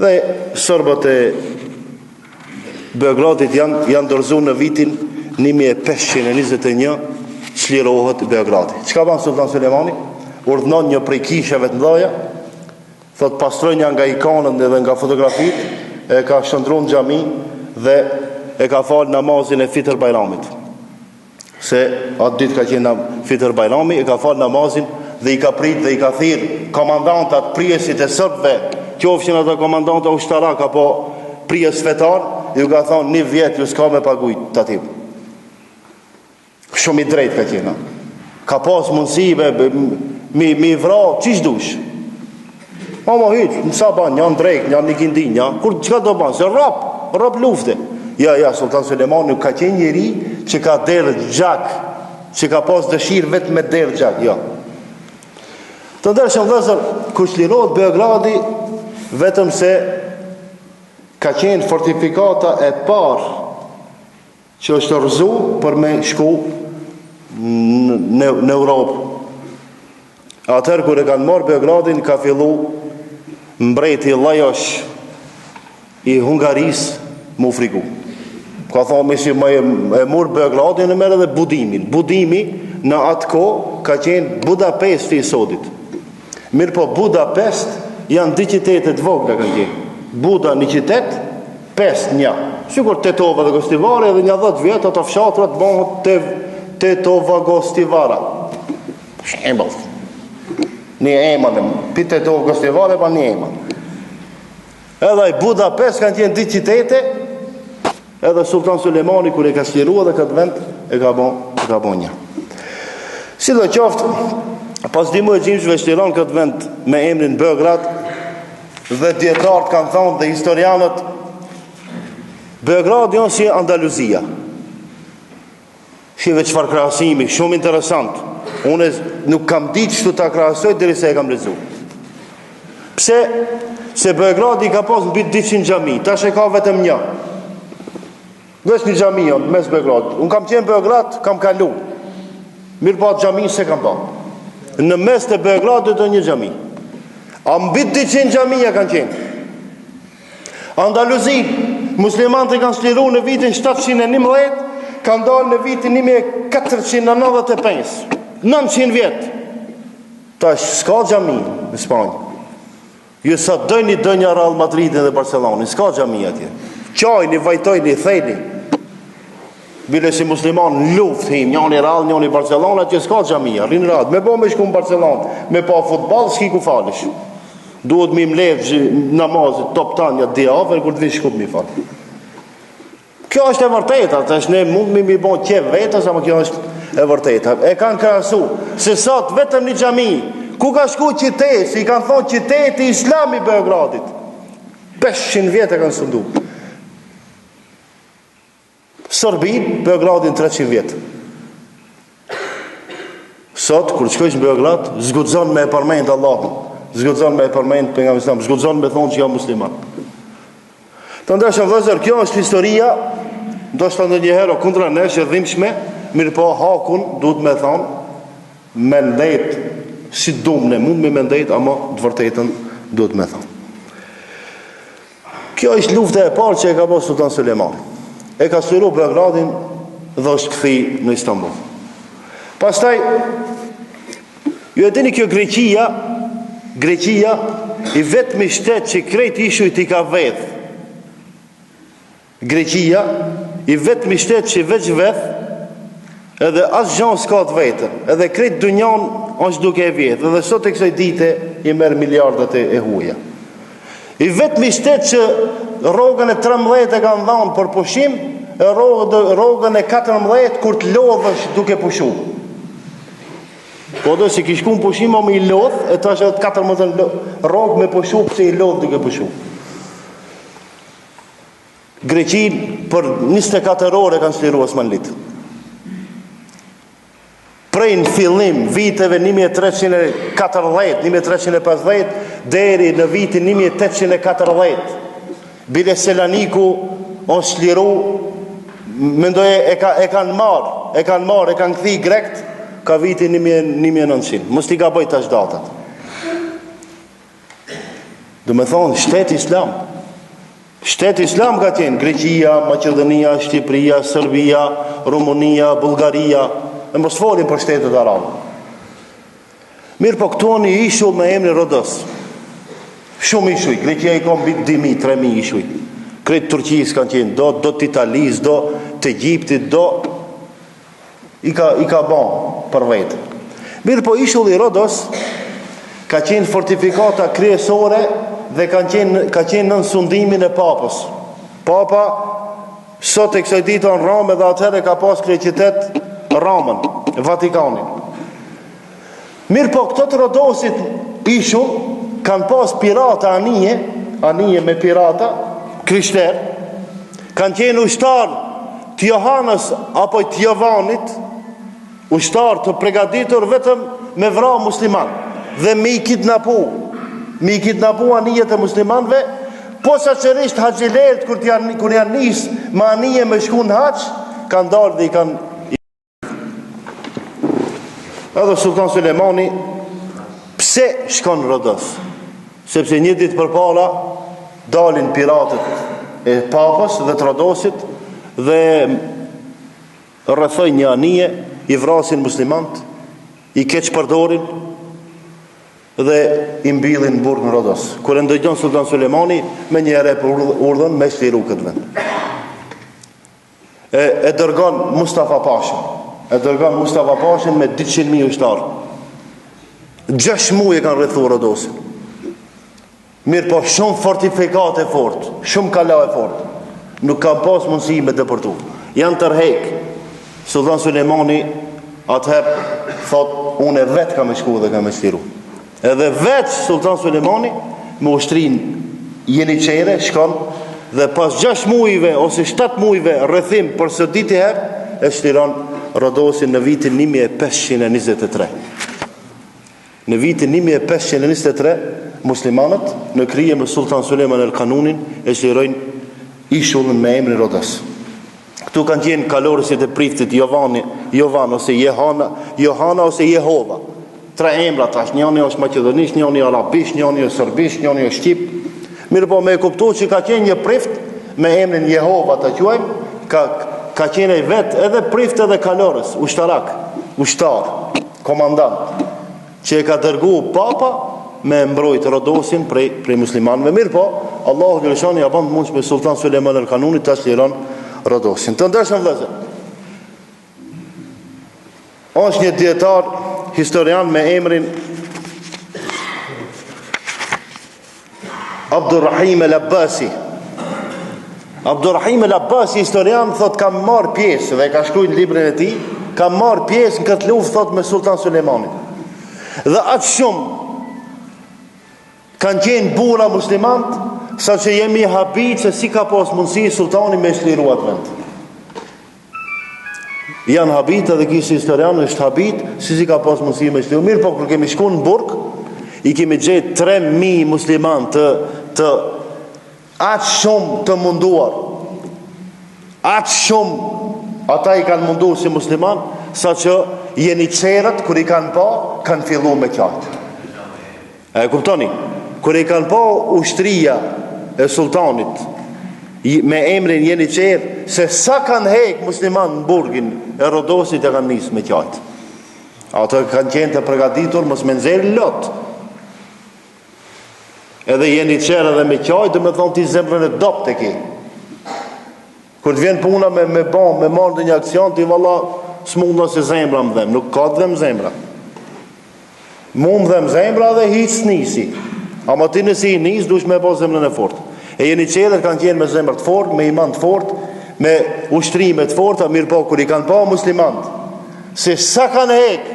Dhe sërbët e Beogradit janë dorëzu në vitin 1521 çlirohet Beogradi. Çka ban Sultan Sulemani? Urdhnon një prej kishave të mëdha, thot pastrojnja nga ikonët dhe nga fotografit, e ka shndruar në xhami dhe e ka fal namazin e Fitr Bajramit. Se atë ditë ka qenë Fitr Bajrami, e ka fal namazin dhe i ka prit dhe i ka thirr komandantat priesit e serbëve, qofshin ata komandantë ushtarak apo prijes fetar, ju ka thonë 1 vjet ju s'ka me paguajt tatim. Shumë i drejt ka qenë. Ka pas mundësive mi vra qish dush. Ama hyq, nësa ban, janë drejk, janë një kindin, kur qka do ban, se rap lufte. Ja, Sultan Sulemani nuk ka qenë njeri që ka derë gjak, që ka pas dëshirë vetë me derë gjak, ja. Të ndërshëm vëzër, kur çlirohet Beogradi, vetëm se ka qenë fortifikata e parë që është rëzu për me shku në Europë. Atër kër e kanë marrë Beogradin, ka fillu mbreti Lajosh i Hungarisë më frigu. Ka thonë, si e murë Beogradin e merë dhe Budimin. Budimi në atë ko ka qenë Budapesti i sodit. Mirë po Budapest janë 2 qytete të vogla kanë qenë. Buda një qytet, Pest një. Sikur Tetova dhe Gostivara edhe një 10 vjet ato fshatrat bëhen Tetova Gostivara. Shembull. Një emër, pi Tetova Gostivara pa një emër. Edhe i Budapest kanë qenë 2 qytete, edhe Sultan Sulemani kur e ka sqaruar dhe këtë vend e ka bën një. Si do qoftë, pas dimoj gjimshve shtiron këtë vend me emrin Beograd, dhe djetarët kanë thonë dhe historianët, Beograd janë si Andaluzia. Shive qëfar krahasimi, shumë interesant. Unë nuk kam ditë çtu ta krahasoj derisa e kam lexuar. Pse? Se Beogradi ka pas mbi 200 xhami, tash e ka vetëm një. Vetëm një xhami në mes Beogradit. Unë kam qenë në Beograd, kam kalu. Mirë po xhami se kam pa. Në mes të Beogradit do një xhami. A mbi 200 xhamia kanë qenë. Andaluzi, muslimanët kanë shliruar në vitin 711, kanë dalë në vitin 1495. 900 vjet. Tash s'ka xhami në Spanjë. Ju sa dojni një Real Madridin dhe Barcelonin, s'ka xhami atje. Qajni, vajtojni, thejni. Bile si musliman luftim, njëni Real, njëni Barcelona, që s'ka xhamia, rinë rad. Me bo me shku në Barcelonë, me pa futbol, s'ki ku falish. Duhet mi mlevë namazit, top tanja, diave, kur të vi shkup mi falë. Kjo është e vërteta, tash ne mund mi bon qef vetës, ama kjo është e vërteta. E kanë krahasu, se sot vetëm një xhami, ku ka shku qytet, si i kanë thonë qyteti Islam i Beogradit. 500 vjet e kanë sundu. Sorbin, Beogradin 300 vjet. Sot, kur shkojsh në Beograd, zgudzon me e përmend Allahun, zgudzon me e përmend pejgamberin Islam, zgudzon me thonë që jam musliman. Të ndeshëm vëzër, kjo është historia, ndoshta ndonjëherë kundra nesh e dhimbshme, mirë po hakun duhet me thonë, me ndet, si dumë ne mund me ndet, ama të vërtetën duhet me thonë. Kjo është lufta e parë që e ka bërë Sultan Suleman. E ka shtyrua Beogradin dhe është kthi në Istanbul. Pastaj, ju e dini kjo Greqia i vetmi shtet që krejt ishujt i ka vedh. Greqia i vetmi shtet që veç vedh, edhe as gjan s'ka të vetën, edhe krejt dunjan është duke e vjedh, edhe sot e kësaj dite i merr miliardat e huaja. I vetmi shtet që rrogën e 13 e kanë dhanë për pushim, e rrogën e 14 kur të lodhësh duke pushu. Po do si kishkun pushim o me i lodh, e ta është 14 rrogë me pushu pëse i lodh duke pushu. Greqin për 24 ore kanë shliru Osmanlit. Prej në fillim viteve 1340, 1350 deri në vitin 1840, bile Selaniku on shliru, mendoj e kanë kthi grekt, ka vitin 1900. Mos t'i gaboj tash datat. Do me thonë, Shteti Islam ka qenë Greqia, Maqedonia, Shqipëria, Serbia, Rumunia, Bullgaria, e mos folin për shtetet arabe. Mirë po këtu një ishull me emrin Rodos. Shumë ishuj, Greqia i ka mbi 2.000, 3.000 ishuj. Kretë Turqis kanë qenë, do të Italis, do të Egjiptit, do i ka bon për vetë. Mirë po ishulli Rodos ka qenë fortifikata kryesore dhe ka qenë në sundimin e papës. Papa sot e kësaj ditë në Rome dhe atëherë ka pas krye qytet Romën, Vatikanin. Mirë po këto të Rodosit ishull kanë pas pirata anije me pirata krishter, kanë qenë ushtar të Johanës apo të Jovanit, ushtar të pregaditur vetëm me vra musliman dhe me i kidnapu anijet e muslimanve, po sa qërisht haqilert kur janë nis me anije me shku në haq, kanë dalë dhe i kanë. Edhe Sultan Sulemani pse shkon Rodos? Sepse një ditë përpara dalin piratët e papës dhe të Rodosit dhe rrethojnë një anije, i vrasin muslimant i keq përdorin dhe i mbilin në burg në Rodos. Kur e ndëgjon Sultan Sulemani, me njëre për urdhën me shliru këtë vend. E dërgon Mustafa Pashin me 200.000 ushtarë. 6 muaj e kanë rrethu Rodosin. Mirë po shumë fortifikate fort, shumë kala e fort. Nuk kanë pas mundësi me dëpërtu. Janë tërhek. Sultan Sulemani atëherë thot, unë e vetë kam e shku dhe kam e shliru. Edhe vetë Sultan Sulemani me ushtrin Jeniçere shkon dhe pas 6 muajve ose 7 muajve rrethim për së ditë herë e shliron Rodosin në vitin 1523. Në vitin 1523 muslimanët në krije me Sultan Suleman el Kanunin e shlirojnë ishullin me emrin Rodos. Këtu kanë qenë kalorësit e priftit Jovan ose Johana ose Jehova. 3 emra tash, njëni është maqedonisht, njëni arabisht, njëni është serbisht, njëni është shqip. Mirë po me kuptu që ka qenë një prift me emrin Jehova të quajmë, ka qenë i vetë edhe prift edhe kalorës, ushtar, komandant, që e ka dërgu papa me mbrojt Rodosin prej muslimanëve. Mirë po, Allahu Gjeleshani ja bandë mundsh me Sultan Suleman el Kanuni të shliron Rodosin. Të ndërshëm vëllezër, është një dietar historian me emrin Abdurrahim el Abbasi. Abdurrahim el Abbasi, historian, thot kam marrë pjesë dhe ka shkruajtur në librin e tij, kam marrë pjesë në këtë luftë thot me Sultan Sulemanin. Dhe atë shumë kanë qenë bura muslimantë, sa që jemi habit se si ka pas mundësi sultani me shliruat vend. Janë habit edhe kishë historian është habit si ka pas mundësi me shliru. Mirë po kër kemi shku në burg, i kemi gjetë 3.000 musliman të atë shumë të munduar. Atë shumë ata i kanë munduar si musliman, sa që Jeniçerët kër i kanë pa, kanë fillu me qatë. E kuptoni? Kër i kanë pa ushtria e sultanit me emrin Jeniçer, se sa kanë hek musliman në burgin e Rodosit e kanë nisë me qatë. Ata kanë qenë të përgatitur mos me nxjerrë lot. Edhe Jeniçer edhe me qatë, dhe me thonë ti zemrën e dopt e ki. Kër të vjen puna me marrë dhe një aksion, ti valla s'munda se zemra më dhem, nuk ka të dhem zemra. Mund dhem zemra dhe hiç nisi. Ama ti nësi i nis, dush me po zemrën e fort. E Jeniçerët kanë qenë me zemrë të fort, me iman të fort, me ushtrime të forta, mirë po, kur i kanë pa muslimant, se sa kanë hek,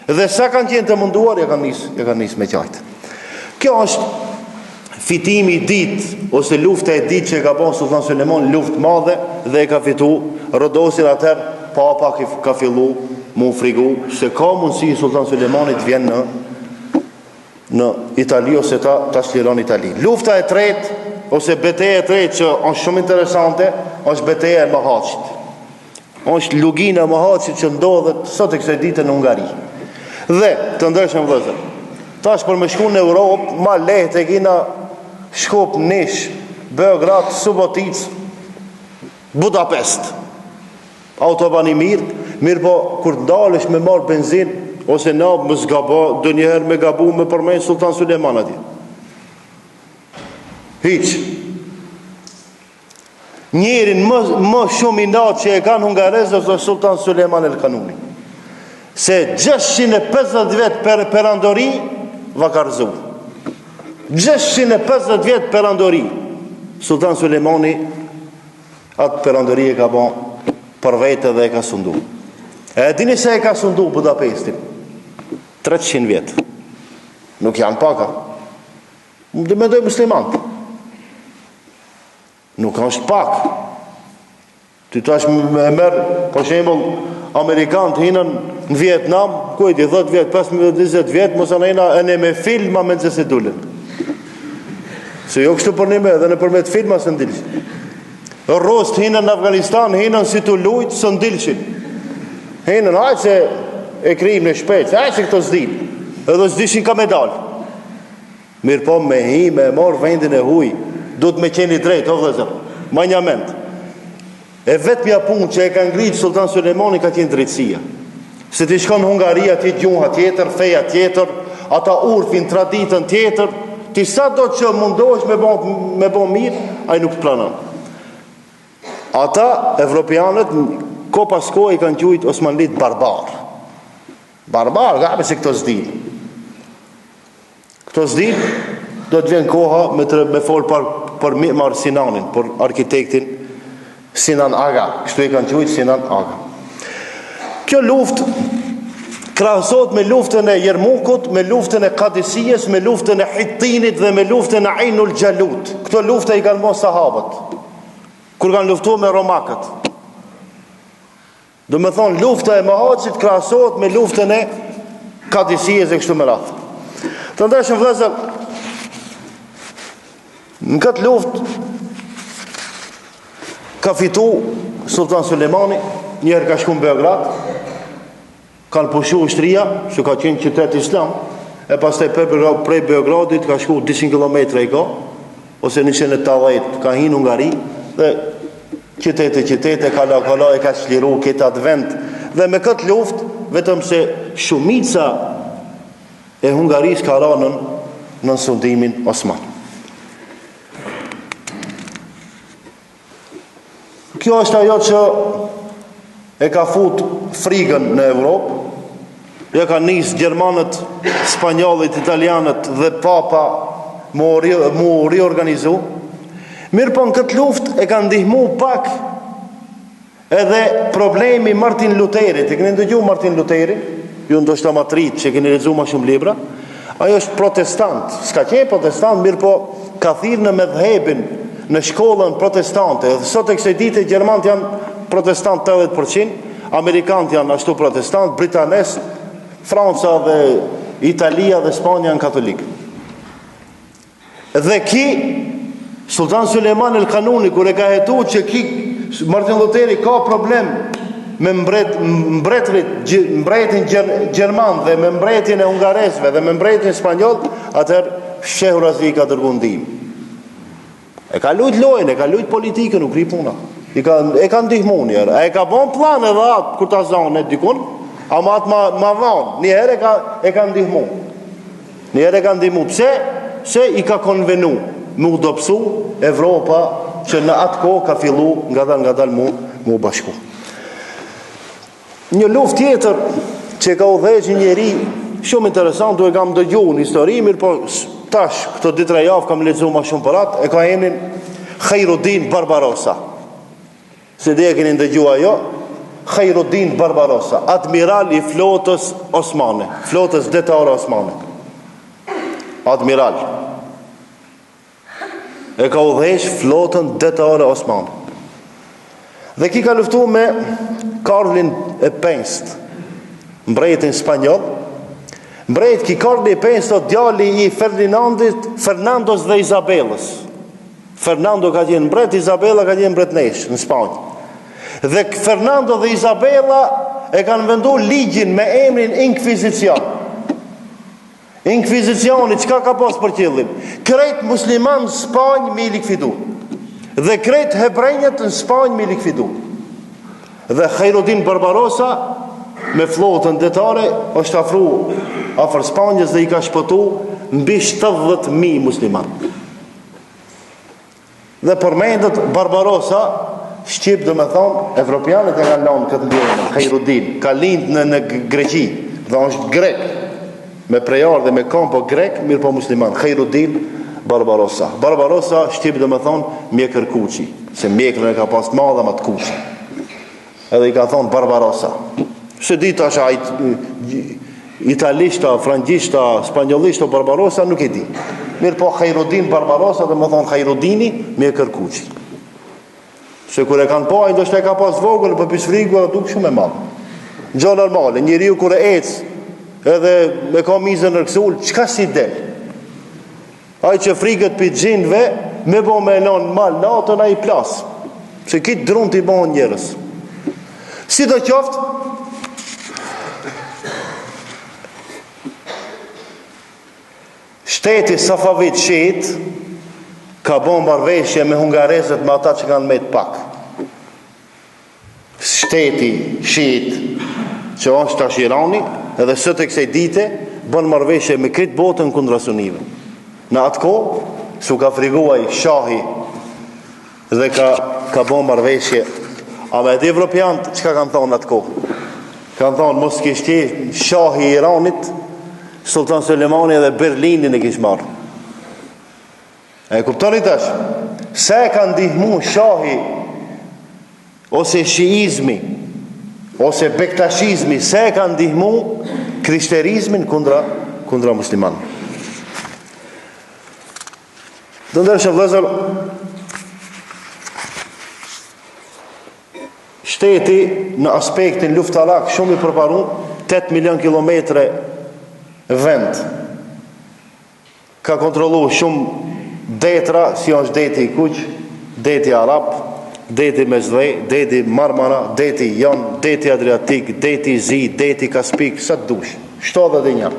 dhe sa kanë qenë të munduar, ja kanë nis me qajtë. Kjo është fitimi i ditë, ose lufta e ditë që ka bon Sultan Sulemani, luftë madhe, dhe e ka fitu Rodosin. Atëherë, papa ka fillu mu frigu, se ka mundësi Sultan Sulemani të vjen në Itali, ose ta shliron Itali. Lufta e tretë, ose beteja e tretë që është shumë interesante, është beteja e Mohaçit. Është lugina e Mohaçit që ndodhet sot e kësaj dite në Ungari. Dhe, të ndërshëm vëllezër, tash për me shku në Europë, ma lehtë e kina Shkup, Nish, Beograd, Subotic, Budapest. Autobani mirë po, kur dalësh me marë benzin, ose na më zgaba, dë njëherë me gabu me përmenjë Sultan Suleman atje. Hiq. Njerin më shumë i natë që e kanë hungarezë është Sultan Suleman el Kanuni. Se 650 vjetë perandori va ka rëzu. 650 vjetë perandori. Sultan Sulemani atë perandori e ka bon për vete dhe e ka sundu. E dini se e ka sundu Budapestin 300 vjetë. Nuk janë paka. Dhe me dojë muslimant. Nuk është pak. Ty tash me merë, për shembull, Amerikanë të hinën në Vietnam, kujti 10 vjetë, 15-20 vjetë, mos anë e ne me filma me nëse se dullen. Se jo kështu për një me, dhe në përmet filma së ndilëshin. Rost hinën në Afganistan, hinën si të lujtë së ndilëshin. Hinën, hajtë se e krim në shpejt, hajtë se këto zdin, edhe zdishin ka medal. Mirë po me hi, me marë vendin e huj, du të me qeni drejt, o vëzër, ma një ment. E vetë mja punë që e ka ngritë Sultan Sulemani ka qenë drejtësia. Se ti shkon në Hungari, ti gjuha tjetër, feja tjetër, ata urfin, traditën tjetër, ti sa do që mundohesh me bo mirë, ai nuk të pranon. Ata, evropianët, ko pas ko i kanë quajtur Osmanlit barbar. Barbar, gabe se këto s'din. Këto s'din, do të vjen koha me fol për Mimar Sinanin, për arkitektin Sinan Aga. Kështu i kanë quajtur Sinan Aga. Kjo luftë krahasohet me luftën e Jermukut, me luftën e Kadisijes, me luftën e Hittinit dhe me luftën e Ainul Gjalut. Këto lufte i kanë bërë sahabët kur kanë luftuar me romakët. Do me thonë, lufta e Mohaxhit krahasohet me luftën e Kadisijes e kështu me radhë. Të ndeshëm vëllezër, në këtë luftë ka fitu Sultan Sulejmani, njerë ka shku në Beograd, kanë pushu ushtria, që ka qenë qytet islam, e pastaj prej Beogradit ka shku 200 km i ka, ose 180 ka hinë Hungari, dhe qytete, kala e ka shliru këtë atë vend, dhe me këtë luft, vetëm se shumica e Hungaris ka ranën në sundimin Osman. Kjo është ajo që e ka fut frigën në Evropë, ja ka nisë Gjermanët, Spanjollit, Italianët dhe Papa mu riorganizu. Mirë po në këtë luft e ka ndihmu pak edhe problemi Martin Luterit. E keni ndëgju Martin Luteri? Ju ndoshta matrit që keni lexuar ma shumë libra. Ajo është protestant, s'ka qenë protestant, mirë po ka thirrë në medhhebin, në shkollën protestante. Dhe sot e kësaj dite Gjermanët janë protestant 80%, Amerikanët janë ashtu protestant, Britanes, Franca dhe Italia dhe Spanja janë katolik. Dhe ki Sultan Sulejman el Kanuni, kur e ka hetu që ki Martin Luteri ka problem me mbretin Gjerman dhe me mbretin e Hungaresve dhe me mbretin Spanjol, atëherë shehu Razi ka dërgu ndim. E ka lujt lojën, e ka lujt politikën, nuk ri puna. E ka ndihmu njerë. E ka bon plan edhe atë kur ta zonë e dikun, ama atë ma vonë. Njëherë e ka ndihmu. Njëherë e ka ndihmu. Pse? Se i ka konvenu mu dopsu Evropa që në atë kohë ka fillu nga dal mu bashku. Një luft tjetër që ka udhëheqë njeri shumë interesant, duhe kam dëgju në histori, mirë po tash këto 2-3 javë kam lexuar ma shumë për atë, e ka emrin Khairuddin Barbarossa. Se dhe e keni ndëgju ajo, Khairuddin Barbarossa, admiral i flotës osmane, flotës detare osmane. Admiral. E ka udhëheq flotën detare osmane. Dhe ki ka luftu me Karlin e Penst, mbretin spanjol. Mbret ki Karli e Penst o djali i Fernandos dhe Izabelës. Fernando ka qenë mbret, Izabela ka qenë mbretnesh në Spanjë. Dhe Fernando dhe Izabela e kanë vendu ligjin me emrin Inkvizicion. Inkvizicioni, qka ka pas për qëllim? Krejt musliman në Spanjë mi likvidu. Dhe krejt hebrejnjët në Spanjë mi likvidu. Dhe Khairuddin Barbarossa me flotën detare është afru afër Spanjës dhe i ka shpëtu mbi 70.000 musliman. Dhe përmendet Barbarossa, Shqip dhe me thonë, Evropianët e kanë lanë këtë ndjerën, Khairuddin, ka lindë në Greqi, dhe është grek, me prejar dhe me kampo grek, mirë po musliman, Khairuddin Barbarossa. Barbarossa, Shqip dhe me thonë, mjekër kuqi, se mjekërën e ka pas të madha ma të kuqi. Edhe i ka thonë Barbarossa. Se dita është italishta, frangjishta, spanjollishta, Barbarossa, nuk e di. Mirë po Khairuddin Barbarossa dhe me thonë Khairuddini, mjekër kuqi. Se kur e kanë po, a ndoshta e ka pas vogël, për pisfrigu e duk shumë e madhë. Gjo normale, njeriu kur e ecë, edhe me ka mizën në rëksull, qka si del? Aj që frikët për gjinve, me bo me enon mal natën a i plasë. Se kitë drunë t'i bohën njerës. Si do qoftë, shteti Safavit shit ka bon marrëveshje me hungarezët me ata që kanë me të pak. Shteti shit që është tash Irani, edhe sot e kësaj dite bën marrëveshje me këtë botën kundra sunive. Në atë kohë su ka friguaj shahi dhe ka bën marrëveshje. A me të evropianët çka kanë thonë atë kohë? Kanë thonë mos kishte shahi i Iranit, Sultan Sulemani edhe Berlinin e kishte marrë. E kuptoni tash? Se ka ndihmu shahi ose shiizmi ose bektashizmi, se ka ndihmu krishterizmin kundra musliman. Të ndërshë vëllezër, shteti në aspektin luftarak shumë i përparun, 8 milion kilometre vend ka kontrollu shumë detra, si është deti i Kuq, deti Arab, deti Mesdhej, deti Marmara, deti Jon, deti Adriatik, deti Zi, deti Kaspik, sa të dush, 71.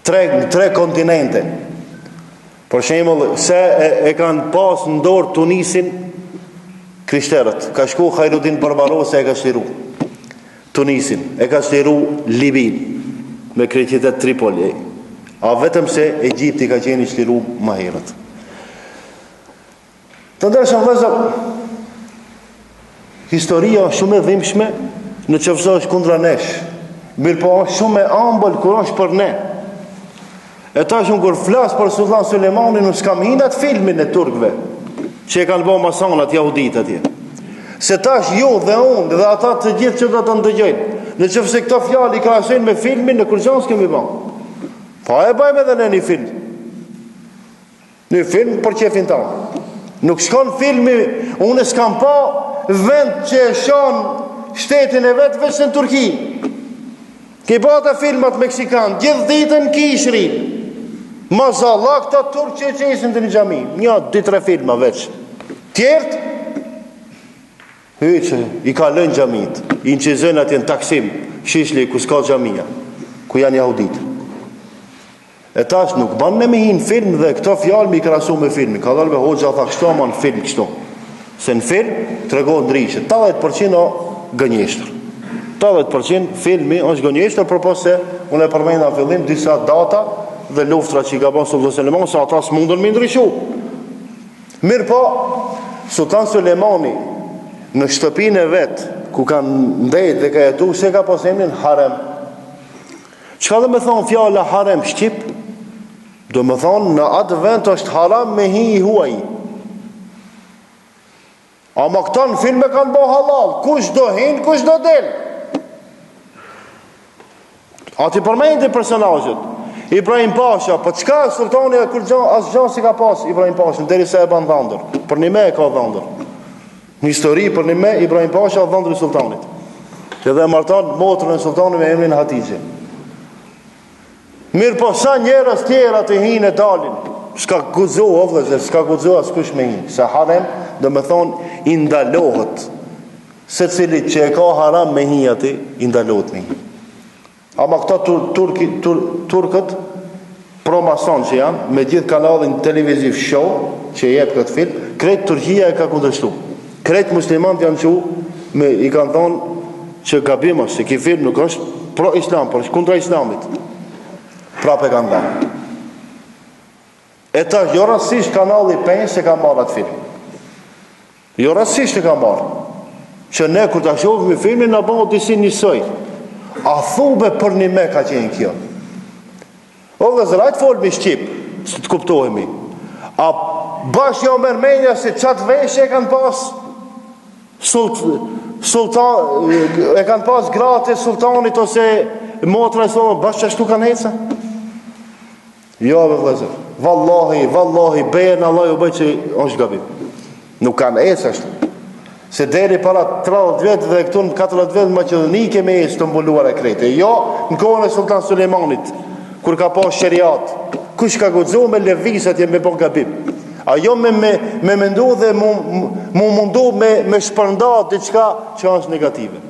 Tre kontinente. Për shembull, se e kanë pas në dorë Tunisin krishterët, ka shku Khairuddin Barbarossa e ka shliru Tunisin, e ka shliru Libin me kryeqytet Tripoli, a vetëm se Egjipti ka qenë i shliru më herët. Të ndërshëm vëllezër, historia është shumë e dhimbshme në qoftë është kundra nesh, mirë po është shumë e ëmbël kur është për ne. E tash unë kur flas për Sultan Sulejmanin, nuk s'kam hinat filmin e turkëve që e kanë bërë masonat jahudit atje. Se tash ju dhe unë dhe ata të gjithë që do të ndëgjojnë, në qoftë se këto fjalë i krahasojnë me filmin, në kur gjans kemi bën. Po e bëjmë edhe në një film. Një film për qefin tonë. Nuk shkon filmi, unë s'kam pa vend që e shon shtetin e vetë veç në Turki. Ke bata filmat meksikan, gjithë ditën kishrin. Mazallah, këta turk që e qesin të një gjami. 1-2-3 filma veç. Tjertë, hyqë, i ka lënë gjamit. I në qizën atje në Taksim, shishli, ku s'ka gjamia, ku janë jahudit. E tash nuk ban me hinë film dhe këto fjalë mi krasu me filmi. Ka dalve hoxha tha kështo ma në film kështo. Se në film të regohet ndryshe. 80% o gënjeshtër. 80% filmi është gënjeshtër, përpos se unë e përmenda në fillim disa data dhe luftra që i ka bon Sultan Sulemani, se ata s'mundën me ndryshu. Mirë po, Sultan Sulemani në shtëpinë e vetë, ku kanë ndejt dhe ka jetu, se ka posemnin harem. Çka dhe me thonë fjalla harem shqip? Do me thonë në atë vend është haram me hi i huaj. Ama këta në filme kanë bo halal, kush do hin, kush do del. Ati përmejnë të personajët. Ibrahim Pasha, për çka sultani e kur asë gjanë si ka pas Ibrahim Pasha, deri se e ban dhëndër. Për një me e ka dhëndër. Në histori për një me Ibrahim Pasha dhëndër i sultanit. Që dhe martan motrën e sultanit me emrin Hatixhe. Mirë po sa njerës tjera të hinë e dalin, s'ka gudzo o vëllezër, s'ka gudzo as kush me hinë. Se harem do me thonë i ndalohet. Se cilit që e ka haram me hinë ati, i ndalohet me hinë. Ama këta turkët pro-mason që janë, me gjithë kanalin televiziv show që jep këtë film, kretë Turqia e ka kundërshtu. Kretë muslimant janë që i kanë thonë që gabim është, se ki film nuk është pro-islam, por është kundra islamit. Prap e kanë dhanë. E ta jo rasisht kanali 5 se ka marrë atë film. Jo rasisht e ka marrë. Që ne kur ta shohim filmin na bëhet disi njësoj. A thube për një me ka qenë kjo. O dhe zërajt folmi Shqip, së të kuptohemi. A bashkë jo mërmenja se qatë veshje e kanë pas sultan, e kanë pas gratë e sultanit ose motra e sultanit, bashkë qashtu kanë heca? Jo, vëllezër, vallahi, bejën Allah ju bëjë që është gabim. Nuk kanë heca ashtu. Se deri para 30 vjetë dhe këtu në 40 vjetë Maqedoni kemi e të mbuluar e krete. Jo, në kohën e Sultan Sulejmanit, kur ka pas sheriat, kush ka guxu me lëvizat e me bon gabim. A jo me mendu dhe mu mundu me shpërndat diçka që është negative.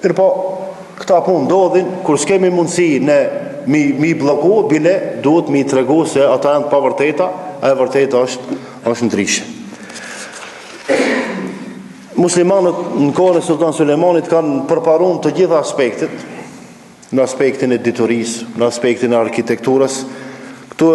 Tërpo, këta punë ndodhin, kur s'kemi mundësi ne mi bloku, bile duhet mi tregu se ata janë pa vërteta, a e vërteta është ndryshe. muslimanët në kohën e Sultan Sulemanit kanë përparuar të gjitha aspektet, në aspektin e diturisë, në aspektin e arkitekturës. Këtu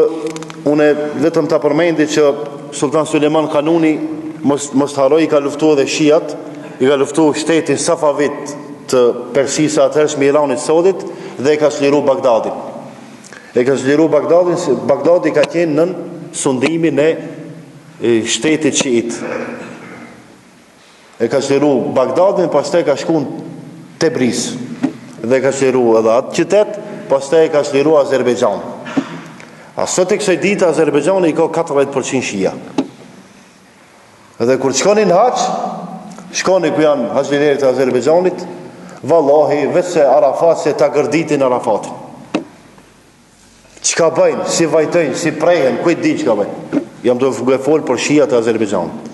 unë vetëm ta përmendi që Sultan Suleman Kanuni mos harroi ka luftuar dhe shiat, i ka luftuar shtetin Safavit të Persisë atëhershme Iranit Saudit dhe ka çliru Bagdadin. Bagdadi ka qenë nën sundimin e shtetit shiit. E ka çliru Bagdadin, pastaj ka shkuar Tebriz dhe ka çliru edhe atë qytet, pastaj ka çliru Azerbajxhan. A sot e kësaj dite Azerbajxhani i ka 40% shia. Edhe kur shkoni në haç, shkoni ku janë haxhilerët e Azerbajxhanit, vallahi vetë se Arafat se ta gërditin Arafatin. Çka bëjnë, si vajtojnë, si prehen, kujt di çka bëjnë. Jam do të fol për shijat e Azerbajxhanit.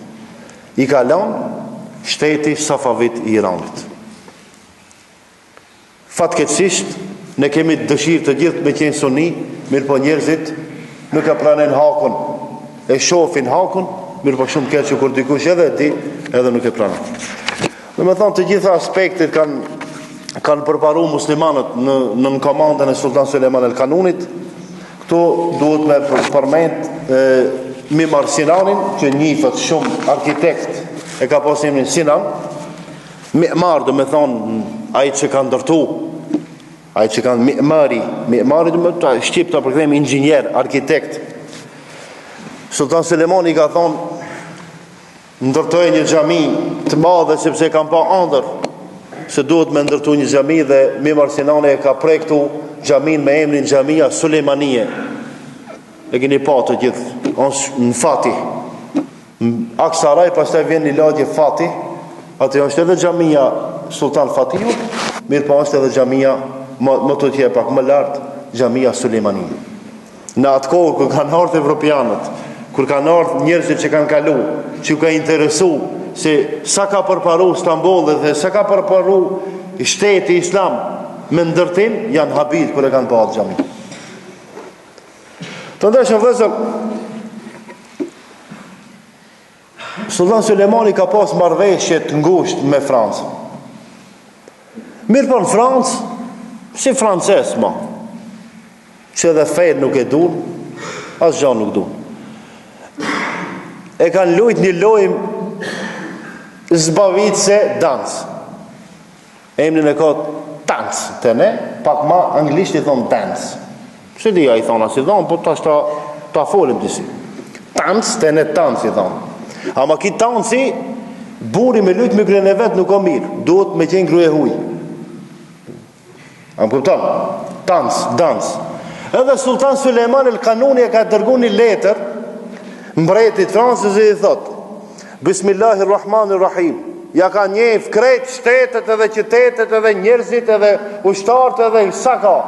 I ka lënë shteti Safavit i Iranit. Fatkeqësisht ne kemi dëshirë të gjithë me qenë suni, mirë po njerëzit nuk e pranojnë hakun, e shohin hakun, mirë po shumë keq që kur dikush edhe di, edhe nuk e pranon. Domethënë të gjitha aspektet kanë përparuar muslimanët në komandën e Sultan Suleman el Kanunit. Këtu duhet me përmend Mimar Sinanin, që njihet shumë arkitekt, e ka pasur emrin Sinan. Mimar, do me thonë, ai që ka ndërtu, ai që kanë mimari do me thonë, shqip ta përkthejmë inxhinier, arkitekt. Sultan Sulemani ka thonë, ndërtoj një xhami të madhe sepse kam pa ëndër se duhet me ndërtu një xhami dhe Mimar Sinani e ka projektu xhamin me emrin Xhamia Sulemanie. E keni pa të gjithë, në Fatih. Aksaraj, pastaj vjen një lagje Fatih, atë është edhe xhamia Sultan Fatihu, mirë po është edhe xhamia më të tjerë pak më lartë, Xhamia Sulemanie. Në atë kohë kur kanë ardhur evropianët, kur kanë ardhur njerëzit që kanë kalu, që ka interesu se sa ka përparu Stambolli dhe sa ka përparu shteti islam me ndërtim, janë habit kur e kanë pa atë xhami. Të ndeshëm vëzër, Sultan Sulemani ka pas marrëveshje të ngushtë me Francën. Mirë për në Francë, si frances ma, që edhe fejnë nuk e dur, asë gjanë nuk dur. E kanë lujt një lojmë zbavitse dans. Emrin e ka dans, të ne, pak ma anglisht i thonë dance. Se dia i thonë as i thonë, po tash ta folim disi. Dans, të ne dans i thonë. Ama ki tanci, buri me lujt me grene vetë nuk o mirë, duhet me qenë gruje huj. Am kupton? Dans. Edhe Sultan Suleman el Kanuni e ka dërgu një letër mbretit Francës dhe i thot: Bismillahirrahmanirrahim. Ja ka njeh krejt shtetet edhe qytetet edhe njerëzit edhe ushtarët edhe sa ka.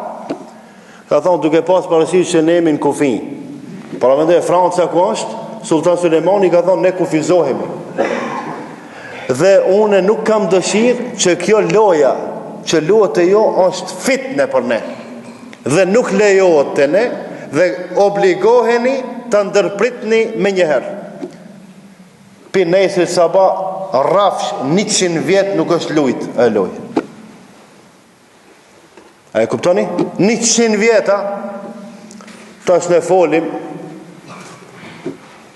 Ka thonë duke pas parasysh që ne jemi në kufi. Para mendoj Franca ku është, Sultan Sulemani ka thonë ne kufizohemi. Dhe une nuk kam dëshirë që kjo loja që luhet e jo është fitne për ne dhe nuk lejohet të ne dhe obligoheni të ndërpritni me njëherë. Për nesër sabah rafsh 100 vjet nuk është lujt e loj. A e kuptoni? 100 vjeta tash ne folim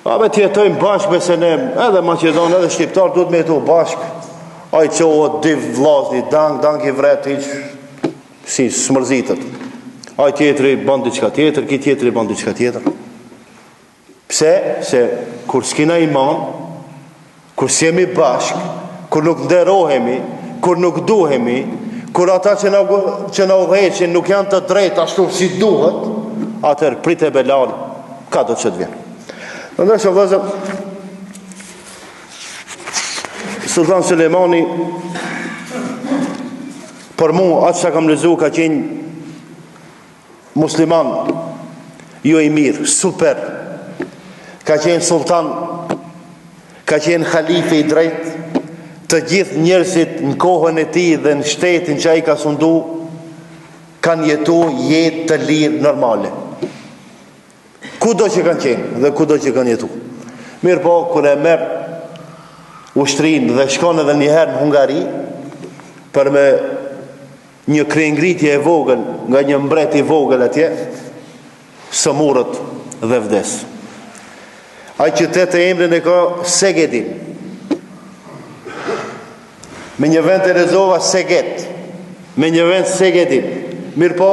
abe tjetojmë bashkë se ne edhe Maqedon edhe Shqiptar duhet me jetu bashkë. Ai qohët dy vllazni, dang i vret hiç si smërzitet. Ai tjetri bën diçka tjetër, ki tjetri bën diçka tjetër. Pse? Se kur s'kina iman, kur s'jemi bashk, kur nuk nderohemi, kur nuk duhemi, kur ata që na udhëheqin nuk janë të drejtë ashtu si duhet, atëherë pritë belal ka do të vjen. Ndërsa vëllazër, Sultan Sulemani për mu atë që kam lezu ka qenë musliman jo i mirë, super, ka qenë sultan, ka qenë khalife i drejt, të gjithë njerëzit në kohën e tij dhe në shtetin që ai ka sundu kanë jetu jetë të lirë normale. Kudo që kanë qenë dhe kudo që kanë jetu. Mirë po, kur e merë ushtrinë dhe shkon edhe njëherë në Hungari për me një kriengritje e vogël nga një mbret i vogël atje, sëmurët dhe vdes. Ai qytet e emrin e ka Segedin. Me një vend e rezova Seget, me një vend Segedin. Mirë po,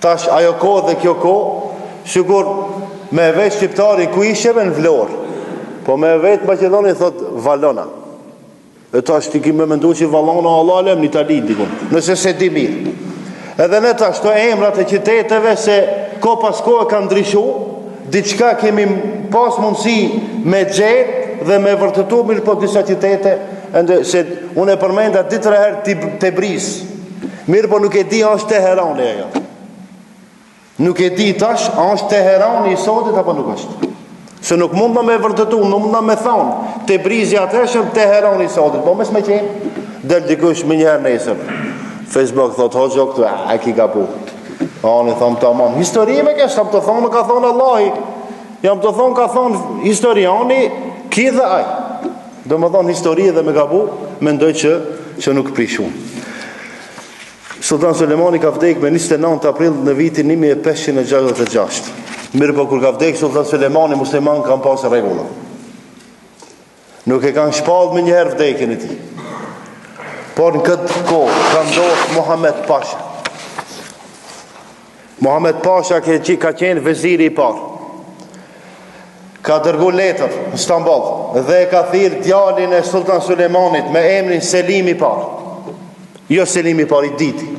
tash ajo kohë dhe kjo kohë, sigur me veç shqiptari ku isheve në Vlorë, po me vetë Maqedoni thot Valona. E tash ti ki me mendu që Valona Allah lem në Itali dikun, nëse se di mirë. Edhe ne tash to emrat e qyteteve se ko pas ko e ka ndryshu, diçka kemi pas mundësi me gjetë dhe me vërtetu, mirë po disa qytete, se unë e përmenda 2-3 herë Tebriz, mirë po nuk e di është Teherani ajo. Nuk e di tash është Teherani i sotit apo nuk është. Se nuk mund në me vërtetu, nuk mund në me thonë Tebrizi atëshëm Teherani i sotit, po mes me qenë del dikush më njëherë nesër Facebook thot hoxho këtu, a ki ka pu ani thom të aman histori me kesh, jam të thonë ka thonë Allahi, jam të thonë ka thonë historiani ki dhe aj, do më thonë histori dhe me ka pu, mendoj që nuk prishu. Sultan Sulemani ka vdek me 29 aprill në vitin 1566. Mirë po kur ka vdek Sultan Sulemani, musliman kanë pasë regula. Nuk e kanë shpallë me njëherë vdekin e ti. Por në këtë kohë ka ndodhur Muhammed Pasha. Muhammed Pasha ka qenë veziri i parë. Ka dërgu letër në Stamboll dhe ka thirrë djalin e Sultan Sulemanit me emrin Selim i parë. Jo Selim i parë i diti.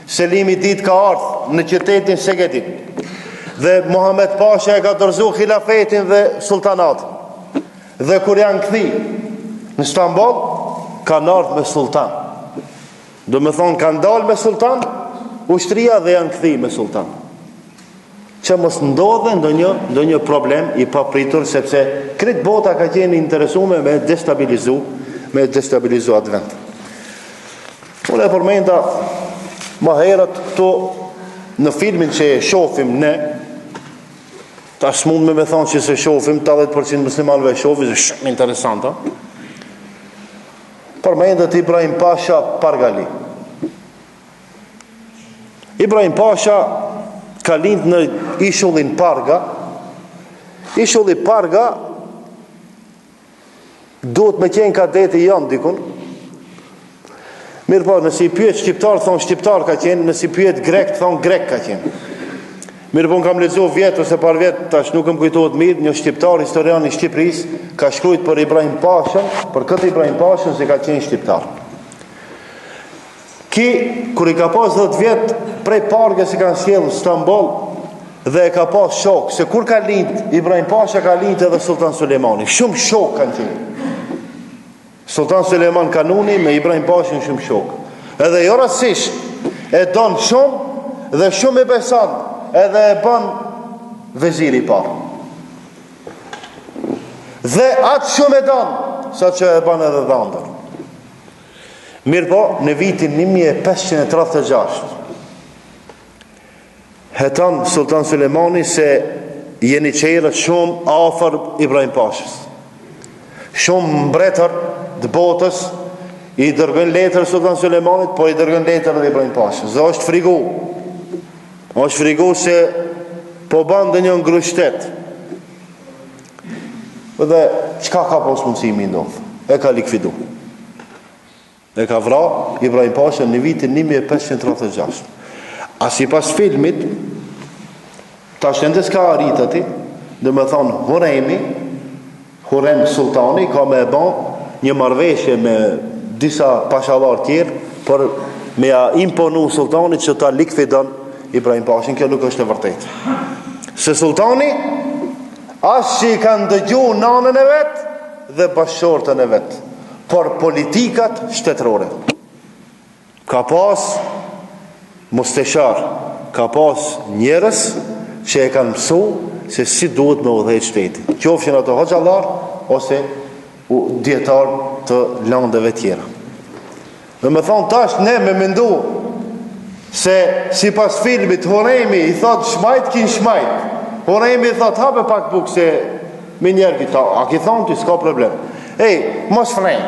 Selim i dit ka ardhur në qytetin Segedin. Dhe Muhammed Pasha e ka dorëzu khilafetin dhe sultanatin. Dhe kur janë këthi në Stamboll, kanë ardhur me sultan. Do me thonë kanë dalë me sultan, ushtria dhe janë këthi me sultan. Që mos ndodhe ndonjë problem i papritur, sepse kretë bota ka qenë interesuar me destabilizu atë vend. Unë e përmenda më herët këtu në filmin që e shohim ne, tash mund me thonë që se shohim 80% muslimanëve e shohin, është shumë interesante. Përmendet Ibrahim Pasha Pargali. Ibrahim Pasha ka lind në ishullin Parga. Ishulli Parga duhet me qenë kadeti janë dikun. Mirë po, nësi i pyet shqiptar, thonë shqiptar ka qenë, nësi i pyet grek, thonë grek ka qenë. Mirë po, në kam lezu vjetë ose par vjetë, tash nuk më kujtohet mirë, një shqiptar, historian i Shqipëris, ka shkrujt për Ibrahim Pashën, për këtë Ibrahim Pashën se ka qenë shqiptar. Kër i ka pas 10 vjetë, prej Parge se kanë sjellë Stamboll, dhe e ka pas shok, se kur ka lind, Ibrahim Pasha ka lind edhe Sultan Sulemani, shumë shok kanë qenë. Sultan Suleman Kanuni me Ibrahim Pashin shumë shok. Edhe jo rastësisht e don shumë dhe shumë i beson, edhe e bën veziri i parë. Dhe atë shumë e don, sa që e bën edhe dhëndër. Mirë po, në vitin 1536 heton Sultan Sulemani se jeni qerët shumë afër Ibrahim Pashës. Shumë mbretër të botës i dërgën letër Sultan Sulemanit, po i dërgën letër dhe Ibrahim Pashës. Dhe është frigu se po bandë një ngrushtet. Dhe qka ka pos mundësimi ndodhë? E ka likvidu. E ka vra Ibrahim Pashën në vitin 1536. A si pas filmit, ta shëndes ka arritati, dhe me thonë Hurem Sultani ka me ban një marrëveshje me disa pashallar tjerë për me ja imponu sultanit që ta likvidon Ibrahim Pashin. Kjo nuk është e vërtetë. Se sultani as që i kanë dëgju nanën e vetë dhe bashkëshortën e vetë, por politikat shtetërore. Ka pas musteshar, ka pas njerëz që e kanë mësu se si duhet me udhëheq shteti. Qofshin ato hoxhallar ose djetar të landeve tjera. Dhe me thonë tash ne me mendu se si pas filmit Horemi i thot shmajt kin shmajt. Horemi i thot hape pak buk se me njerë a ki thonë ty s'ka problem. Mos flen.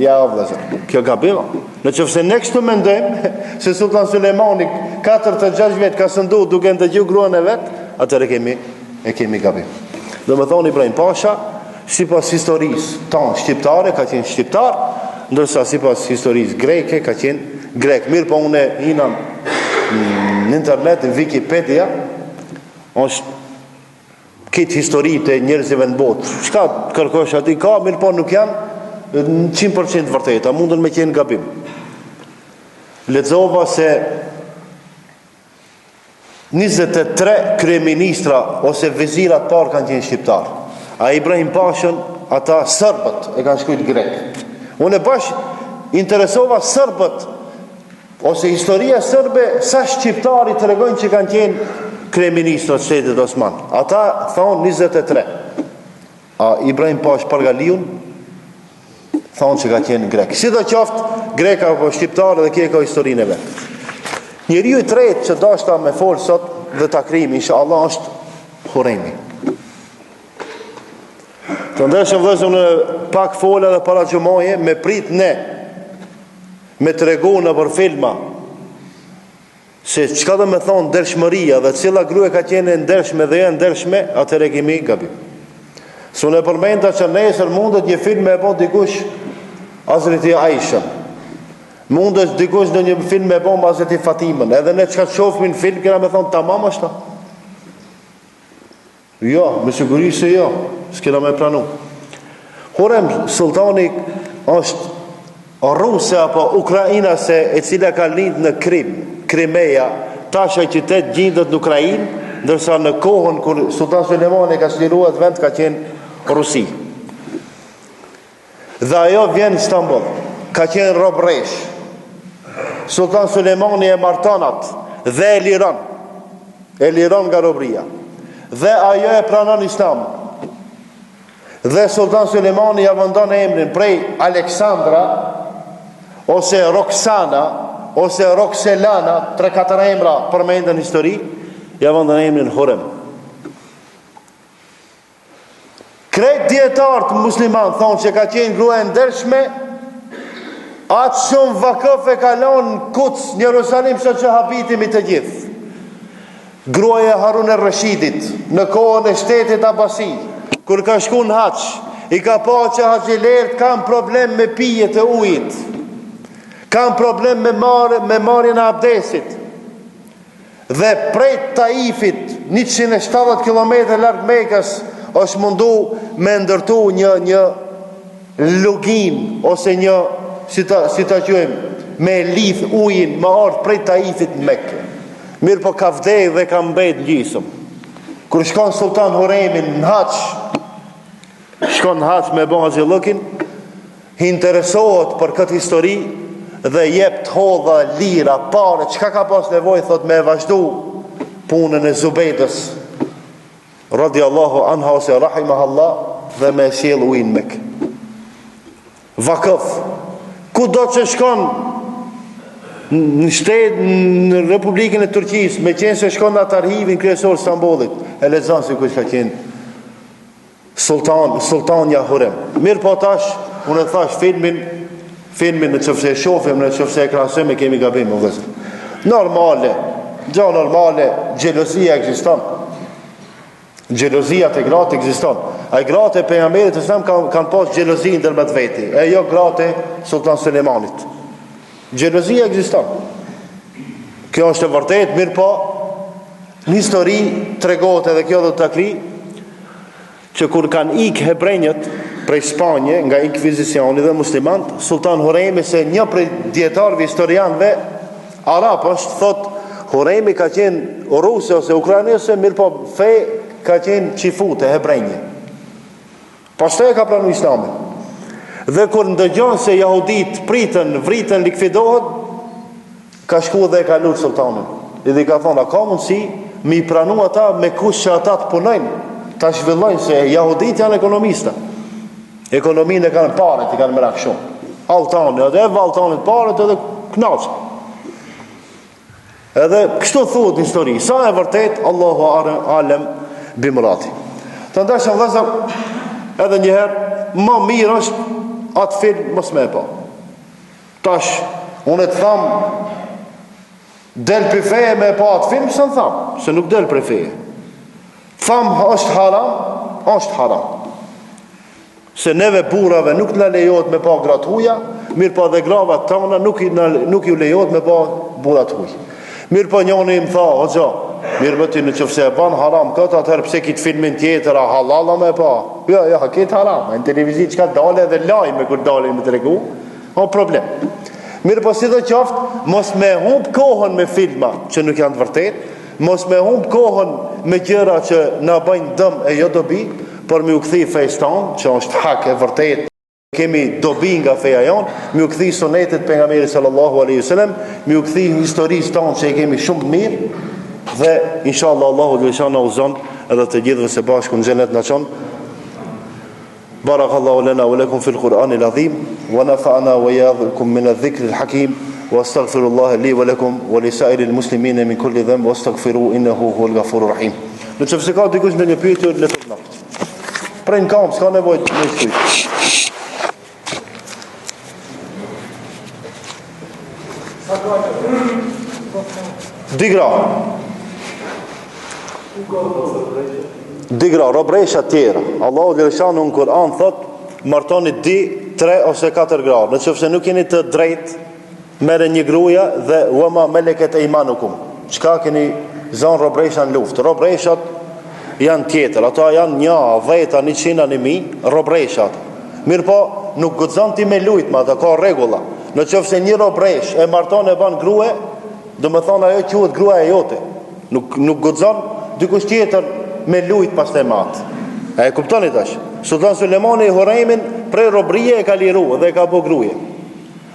Ja, vëllazër, kjo gabim. Në qoftë se ne kështu mendojmë se Sultan Sulejmani 4-6 vjet ka sëndu duke ndëgju gruan e vet, atëherë kemi gabim. Domethënë Ibrahim Pasha, sipas historisë tonë shqiptare, ka qenë shqiptar, ndërsa sipas historisë greke ka qenë grek. Mirë, po unë hina në internet, në Wikipedia, është këtë historitë e njerëzive në botë. Çka kërkosh aty ka, mirë, po nuk janë 100% vërteta, mundën me qenë gabim. Lexova se 23 kryeministra ose vezirat parë kanë qenë shqiptar. A Ibrahim Pashën, ata sërbët e kanë shkruajtur grek. Unë bash interesova sërbët ose historia sërbe, sa shqiptari tregojnë që kanë qenë kryeministrat të Shtetit Osman. Ata thonë 23. A Ibrahim Pash Pargaliun thonë që ka qenë grek. Si do qoftë, greka apo shqiptarë dhe kje ka historinë e vetë. Njeriu i tretë që dashta me folë sot dhe takrimi, inshallah, është Huremi. Të ndeshëm vëzëm në pak fola dhe para gjumoje, me prit ne, me të regu në për filma, se qka dhe me thonë ndershmëria dhe cila grue ka qenë ndershme dhe janë ndershme, atëre kemi gabim. Su në përmenda që nesër mundet një film me bo dikush Hazreti Aisha, mundet dikush në një film me bo Hazreti Fatimën, edhe ne qka qofmi në film kena me thonë tamam është ta. Jo, me siguri se jo, s'kena me pranu. Hurem sultani është Ruse apo Ukrainase e cila ka lind në Krimeja, tasha qytet gjindet në Ukrainë, ndërsa në kohën kur Sultan Sulejmani ka çliruar vend ka qenë Rusi. Dhe ajo vjen në Istanbul, ka qenë robresh. Sultan Sulejmani e martonat dhe e liron nga robria. Dhe ajo e pranon Islam. Dhe Sultan Sulejmani ja vendon emrin prej Aleksandra ose Roxana ose Roxelana, 3-4 emra përmenden në histori, ja vendon emrin Hurem. Krejt dietarët musliman thonë që ka qenë grua e ndershme, atë shumë vakëf e kalon Kuds, në Jerusalim, sa që habitimi të gjithë. Gruaja e Harun e Rashidit në kohën e shtetit Abasi, kur ka shku në haç, i ka pa që haxhilerët kanë problem me pijet e ujit, kanë problem me marrjen e abdesit. Dhe prej Taifit, 170 km larg Mekës, është mundu me ndërtu një lugim ose një, si ta quajmë, me lidh ujin, me ardh prej Taifit në Mekë. Mirë, po ka vdej dhe ka mbet gjysëm. Kur shkon Sultan Huremi në haç, shkon në haç me bo Haxhillukin, interesohet për këtë histori dhe jep të hodha, lira, pare, çka ka pas nevojë, thot, me vazhdu punën e Zubedës radiallahu anha ose rahimahallah, dhe me sjell ujin në Mekë. Vakëf, ku do që shkon në shtetë, në Republikën e Turqisë, me qenë se shkon në atë arhivin kryesor Stambollit, e lexon se kush ka qenë Sultanja Hurem. Mirë, po tash, unë e thash filmin në qëfëse e shofim, në qëfëse e krasëm, e kemi gabim, më vëzër. Normale, gjelozia ekziston. Gjelozia të gratë ekziston. A i gratë e pejgamberit islam kanë pas gjelozi ndër me të veti, e jo gratë e Sultan Sulejmanit. Gjelozia ekziston. Kjo është e vërtet, mirë, po në histori tregohet edhe kjo dhe të takri, që kur kanë ikë hebrejnjët prej Spanje, nga inkvizicioni dhe muslimant, Sultan Huremi, se një prej djetarëve historianëve arab është, thot, Huremi ka qenë ruse ose ukrainese, mirë, po fej ka qenë qifute, hebrejnje. Pastaj ka pranu islamin. Dhe kur ndëgjon se jahudit pritën, vritën, likvidohet, ka shku dhe ka lutë sultanin. Edhe ka thonë, a ka mundësi mi pranu ata me kush që ata të punojnë, ta zhvillojnë, se jahudit janë ekonomista. Ekonominë e kanë paret, i kanë mërak shumë. Altani, edhe valtanit paret edhe knaqë. Edhe kështu thuhet në histori. Sa e vërtet, Allahu alem bimrati. Të ndeshëm vëzër, edhe njëherë, më mirë është atë film mos me e pa. Tash, unë të tham del për feje me e pa atë film, së në tham, se nuk del për feje. Tham është haram. Se neve burrave nuk në lejohet me pa gratë huja, mirë pa dhe gravat tona nuk ju lejohet me pa burrat huj. Mirë pa njoni im tha, o gjo, mirë bëti në qëfëse e ban haram këtë, atëherë pse kitë filmin tjetër, a halala me pa? Ja, kitë haram, në televizit që ka dale dhe lajme kur dale me të regu, o problem. Mirë pa si dhe qoftë, mos me humb kohën me filma që nuk janë të vërtet, mos me humb kohën me gjëra që na bëjnë dëm e jo dobi, por me u kthi fejs tonë, që është hak e vërtet, kemi dobi nga feja jonë, me u kthi sunetit pejgamberit sallallahu alaihi wasallam, me u kthi historisë tonë që i kemi shumë mirë, dhe inshallah Allahu dhe shana uzon edhe të gjithëve se bashku në xhenet na çon. Barakallahu lana wa lakum fil Qur'anil azim wa nafa'ana wa iyyakum min adh-dhikril hakim wa astaghfirullaha li wa lakum wa li sa'iril muslimina min kulli dhanb wastaghfiru innahu huwal ghafurur rahim. Në çfarë ka dikush ndonjë pyetje le të thotë. Prej në kam, s'ka nevojë të më shkruaj. Digra, robresha tjera. Allahu Gjereshanu në Kur'an thot, martoni 2, 3 ose 4 gra. Në qëfëse nuk jeni të drejt, mere një gruja dhe wama meleket e imanukum. Qka keni zonë robresha në luft? Robreshat janë tjetër, ato janë 1, 10, 100, 1000, robreshat. Mirë po, nuk gëzon ti me lujt ma, të ka regula. Në qëfëse një robresh e marton e ban grue, do më thonë ajo quhet grua e jote. Nuk gëzon dikush tjetër me lujt pas të matë. E kuptoni tash? Sultan Sulemani i Hurajmin prej robrije e ka liru dhe e ka bo gruje.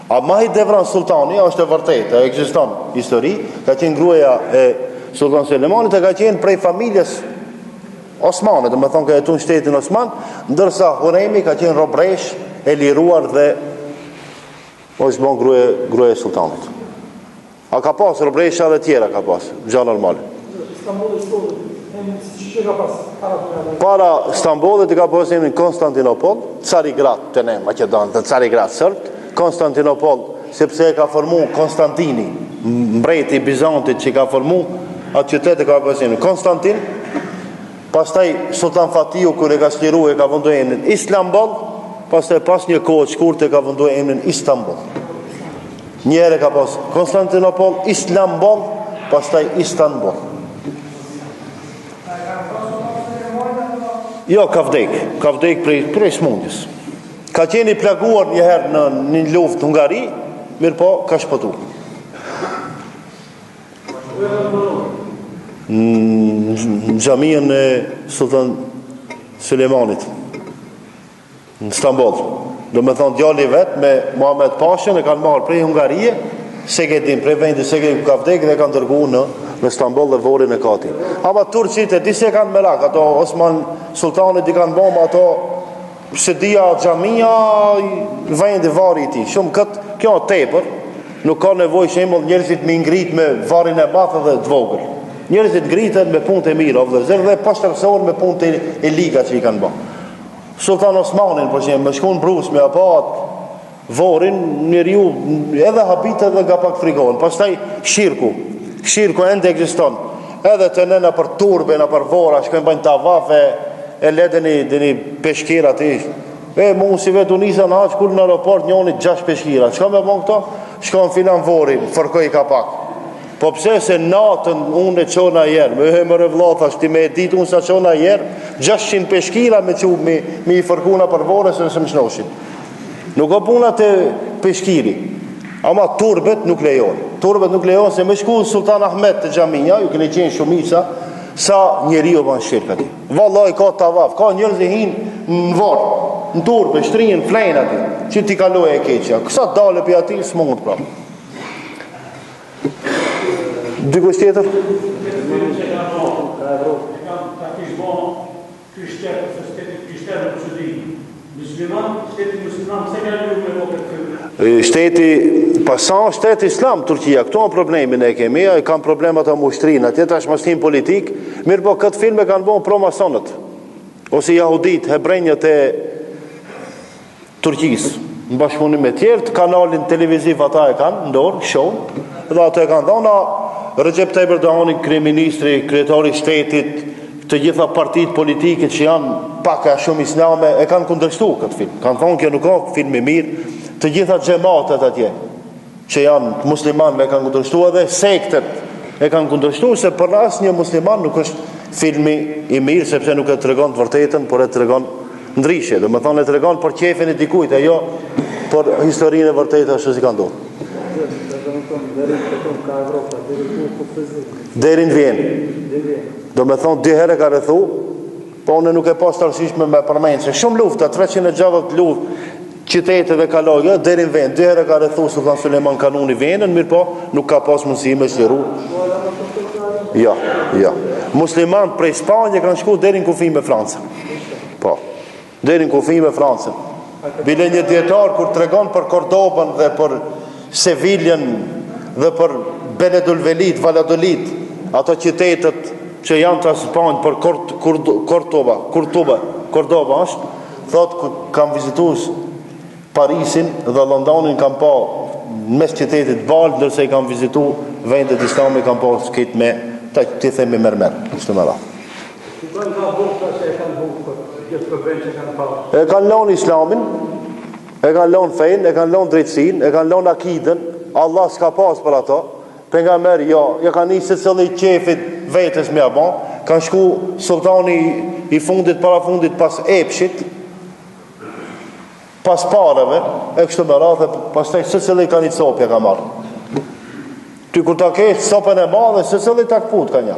A Mahid Devran Sultani, është e vërtet, e ekziston histori, ka qenë gruaja e Sultan Sulemanit, e ka qenë prej familjes Osmanit, dhe me thonë ka jetu në shtetin Osman, ndërsa Hurajmi ka qenë robresh e liruar dhe është bon gruaja e Sultanit. A ka pas robresha dhe tjera ka pas, gjë normale. Para Stambollit ka pas emrin Konstantinopol, Carigrat të ne Maqedon, të Carigrat sërt, Konstantinopol, sepse e ka formu Konstantini, mbreti i Bizantit që ka formu atë qytet e ka pas emrin Konstantin. Pastaj Sultan Fatihu kur e ka shliru e ka vendu emrin Islambol, pastaj pas një kohë të shkurtë e ka vendu emrin Istanbul. Një herë ka pas Konstantinopol, Islambol, pastaj Istanbul. Jo, ka vdek prej smundjes. Ka qeni plaguar një herë në një luftë Hungari, mirë po, ka shpëtu. Në xhamien e Sultan Sulemanit, në Istanbul. Do me thonë djali vetë me Muhammed Pashën e kanë marrë prej Hungarie, Segedin, prej vendi Segedin ku ka vdek dhe kanë dërgu në Istanbul dhe vorin e kati. Ama Turqit e disi e kanë merak, ato Osman Sultanit i kanë bomë, ato se dia xhamia vendi vari i tij. Shumë kjo tepër, nuk ka nevojë shembull njerëzit me ngrit me varrin e madh dhe të vogël. Njerëzit ngriten me punë të mira, dhe pashtërsohen me punë e liga që i kanë bërë. Sultan Osmanin, për shembull, më shkon brusme apo vorin, njeriu edhe habitet dhe nga pak frikohen. Pastaj Shirku ende ekziston. Edhe të nëna për turbe, në për vora, shkojnë bëjnë tavafe, e ledeni peshkira të ishtë. Mu si vetë unisa në haqë, kur në aeroport njonit 6 peshkira. Shka me bon këto? Shkojnë filan vori, fërkoj ka pak. Po pse se natën unë e qona jerë, me hëmër e vlotha, shti me e ditë unë sa qona jerë, 600 peshkira me i fërkuna për vore, se nëse më shnoshin. Nuk o puna të peshkiri. Ama turbet nuk lejon. Turbet nuk lejon se me shku Sultan Ahmet të xhamia, ju keni qenë shumica, sa njeriu ban shirkati. Vallai ka tavaf, ka njerëz që hinë në vorë, në turbe, shtrinë, flenë aty, që ti kaloj e keqja. Kësa dale për ati, s'mund prapë. Dikush tjetër? Shteti pasan shteti islam Turqia, këto në problemin e kemi, e kanë problemat të mushtrinë, atje tash mashtim politik, mirë po këtë film e kanë bon pro masonët, ose jahudit, hebrenjët Turqisë, në bashkëpunim me tjerë, kanalin televiziv ata e kanë ndorë, show, dhe ata e kanë dhona Recep Tayyip Erdoğani, kryeministri, kryetari i shtetit, të gjitha partitë politike që janë pak a shumë islame e kanë kundërshtuar këtë film. Kanë thonë kjo nuk ka film i mirë, të gjitha xhamatet atje që janë muslimanë e kanë kundërshtuar dhe sektet e kanë kundërshtuar se për asnjë musliman nuk është filmi i mirë sepse nuk e tregon të vërtetën, por e tregon ndryshe. Domethënë e tregon për qefin e dikujt, jo për historinë e vërtetë ashtu si ka ndodhur. Deri në Vjenë. Do me thonë 2 herë ka rrethu, po unë nuk e pas të arsyeshme me përmend se shumë lufta, 360 luftë, qyteteve kaloi, deri në Vjenë, 2 herë ka rrethu Sultan Sulejman Kanuni Vjenën, mirë po nuk ka pas mundësi me shliru. Ja. Musliman prej Spanje kanë shku deri në kufi me Francën. Po, deri në kufi me Francën. Bile një dietar kur tregon për Kordobën dhe për Seviljen dhe për Benedulvelit, Valladolid, ato qytetet që janë të Spanjë për Kordoba është, thot kam vizituar Parisin dhe Londonin kam pa në mes qytetit balë, ndërse i kam vizituar vendet islame kam pa skit me të themi mermer. Ishte më radh. E kanë lënë islamin, e kanë lënë fein, e kanë lënë drejtësinë, e kanë lënë akiden, Allah s'ka pas për ato. Pejgamberi ja kanë nisë secili qefit vetes me apo, kanë shku sultani i fundit para fundit pas epshit, pas parave, e kështu me radhë, pastaj secili kanë një copje ka marrë. Ty kur ta kesh sopën e madhe, secili ta kput ka një.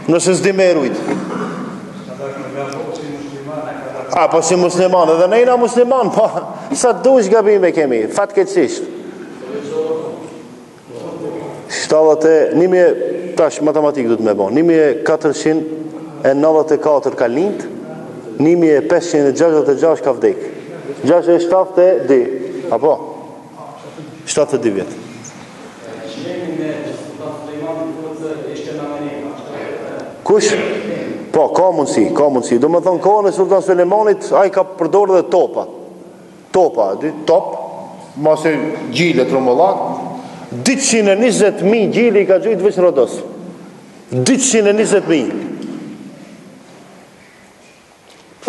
Nëse s'di me rujt. Po si musliman, edhe nejna musliman, po sa dush gabime kemi, fatkeqësisht. 1000 tash matematik du të me bon 1494 ka lind, 1566 ka vdek, 672 apo 72 vjet. Kush? Po, ka mundësi. Do më thonë kohën e Sultan Sulejmanit, ai ka përdorur dhe top, mase gjile trombollak, 220.000 gjili ka gjujt veç Rodos. 220.000.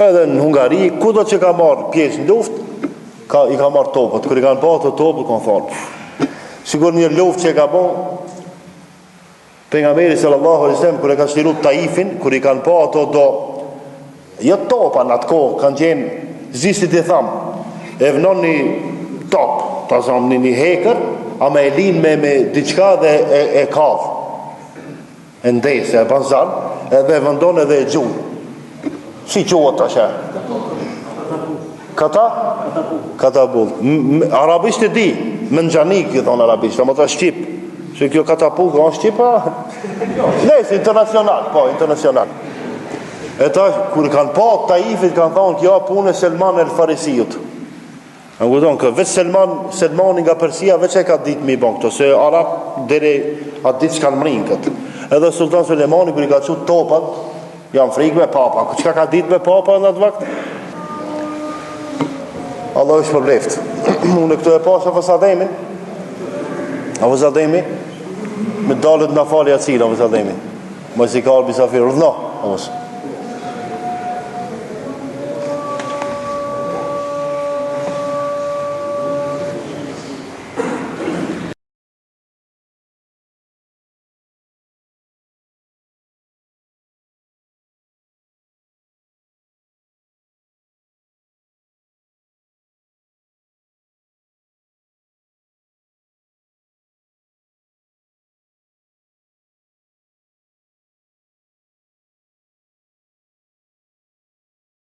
Edhe në Hungari, kudo që ka marrë pjesë në luft, i ka marrë topët. Kër i kanë pa të topët, kanë thonë. Sigur një luft që ka bon, pejgamberi sallallahu alaihi wasallam, kër e ka shliru Taifin, kër i kanë pa ato do, jo topa në atë kohë, kanë qenë zistit i thamë, e vënon një top, ta zamë një hekër, a me e linë me diqka dhe e kavë, e ndesë, e banzan, edhe e vëndon edhe e gjunë. Si qohët të shë? Katapult. Arabisht e di, më në gjanik, i thonë arabisht, a më të shqip, që kjo katapult, ka në shqipa? Nesë, internacional. E ta, kër kanë pa Taifit, kanë thonë, kjo punë e Selman el Farisiut. Në gudon, kë veç Selmani nga Persia, veç e ka ditë mi bon këto, se Arab, dhere atë ditë që kanë mrinë këtë. Edhe Sultan Sulejmani, kër i ka qut topat, janë frikë me papa. Qëka ka ditë me papa në atë vakt? Allah është për bleft. Unë këtu e pasë Afës Ademi, me dalët në fali atësira Afës Ademi. Më si ka albi Safir, rëdhna,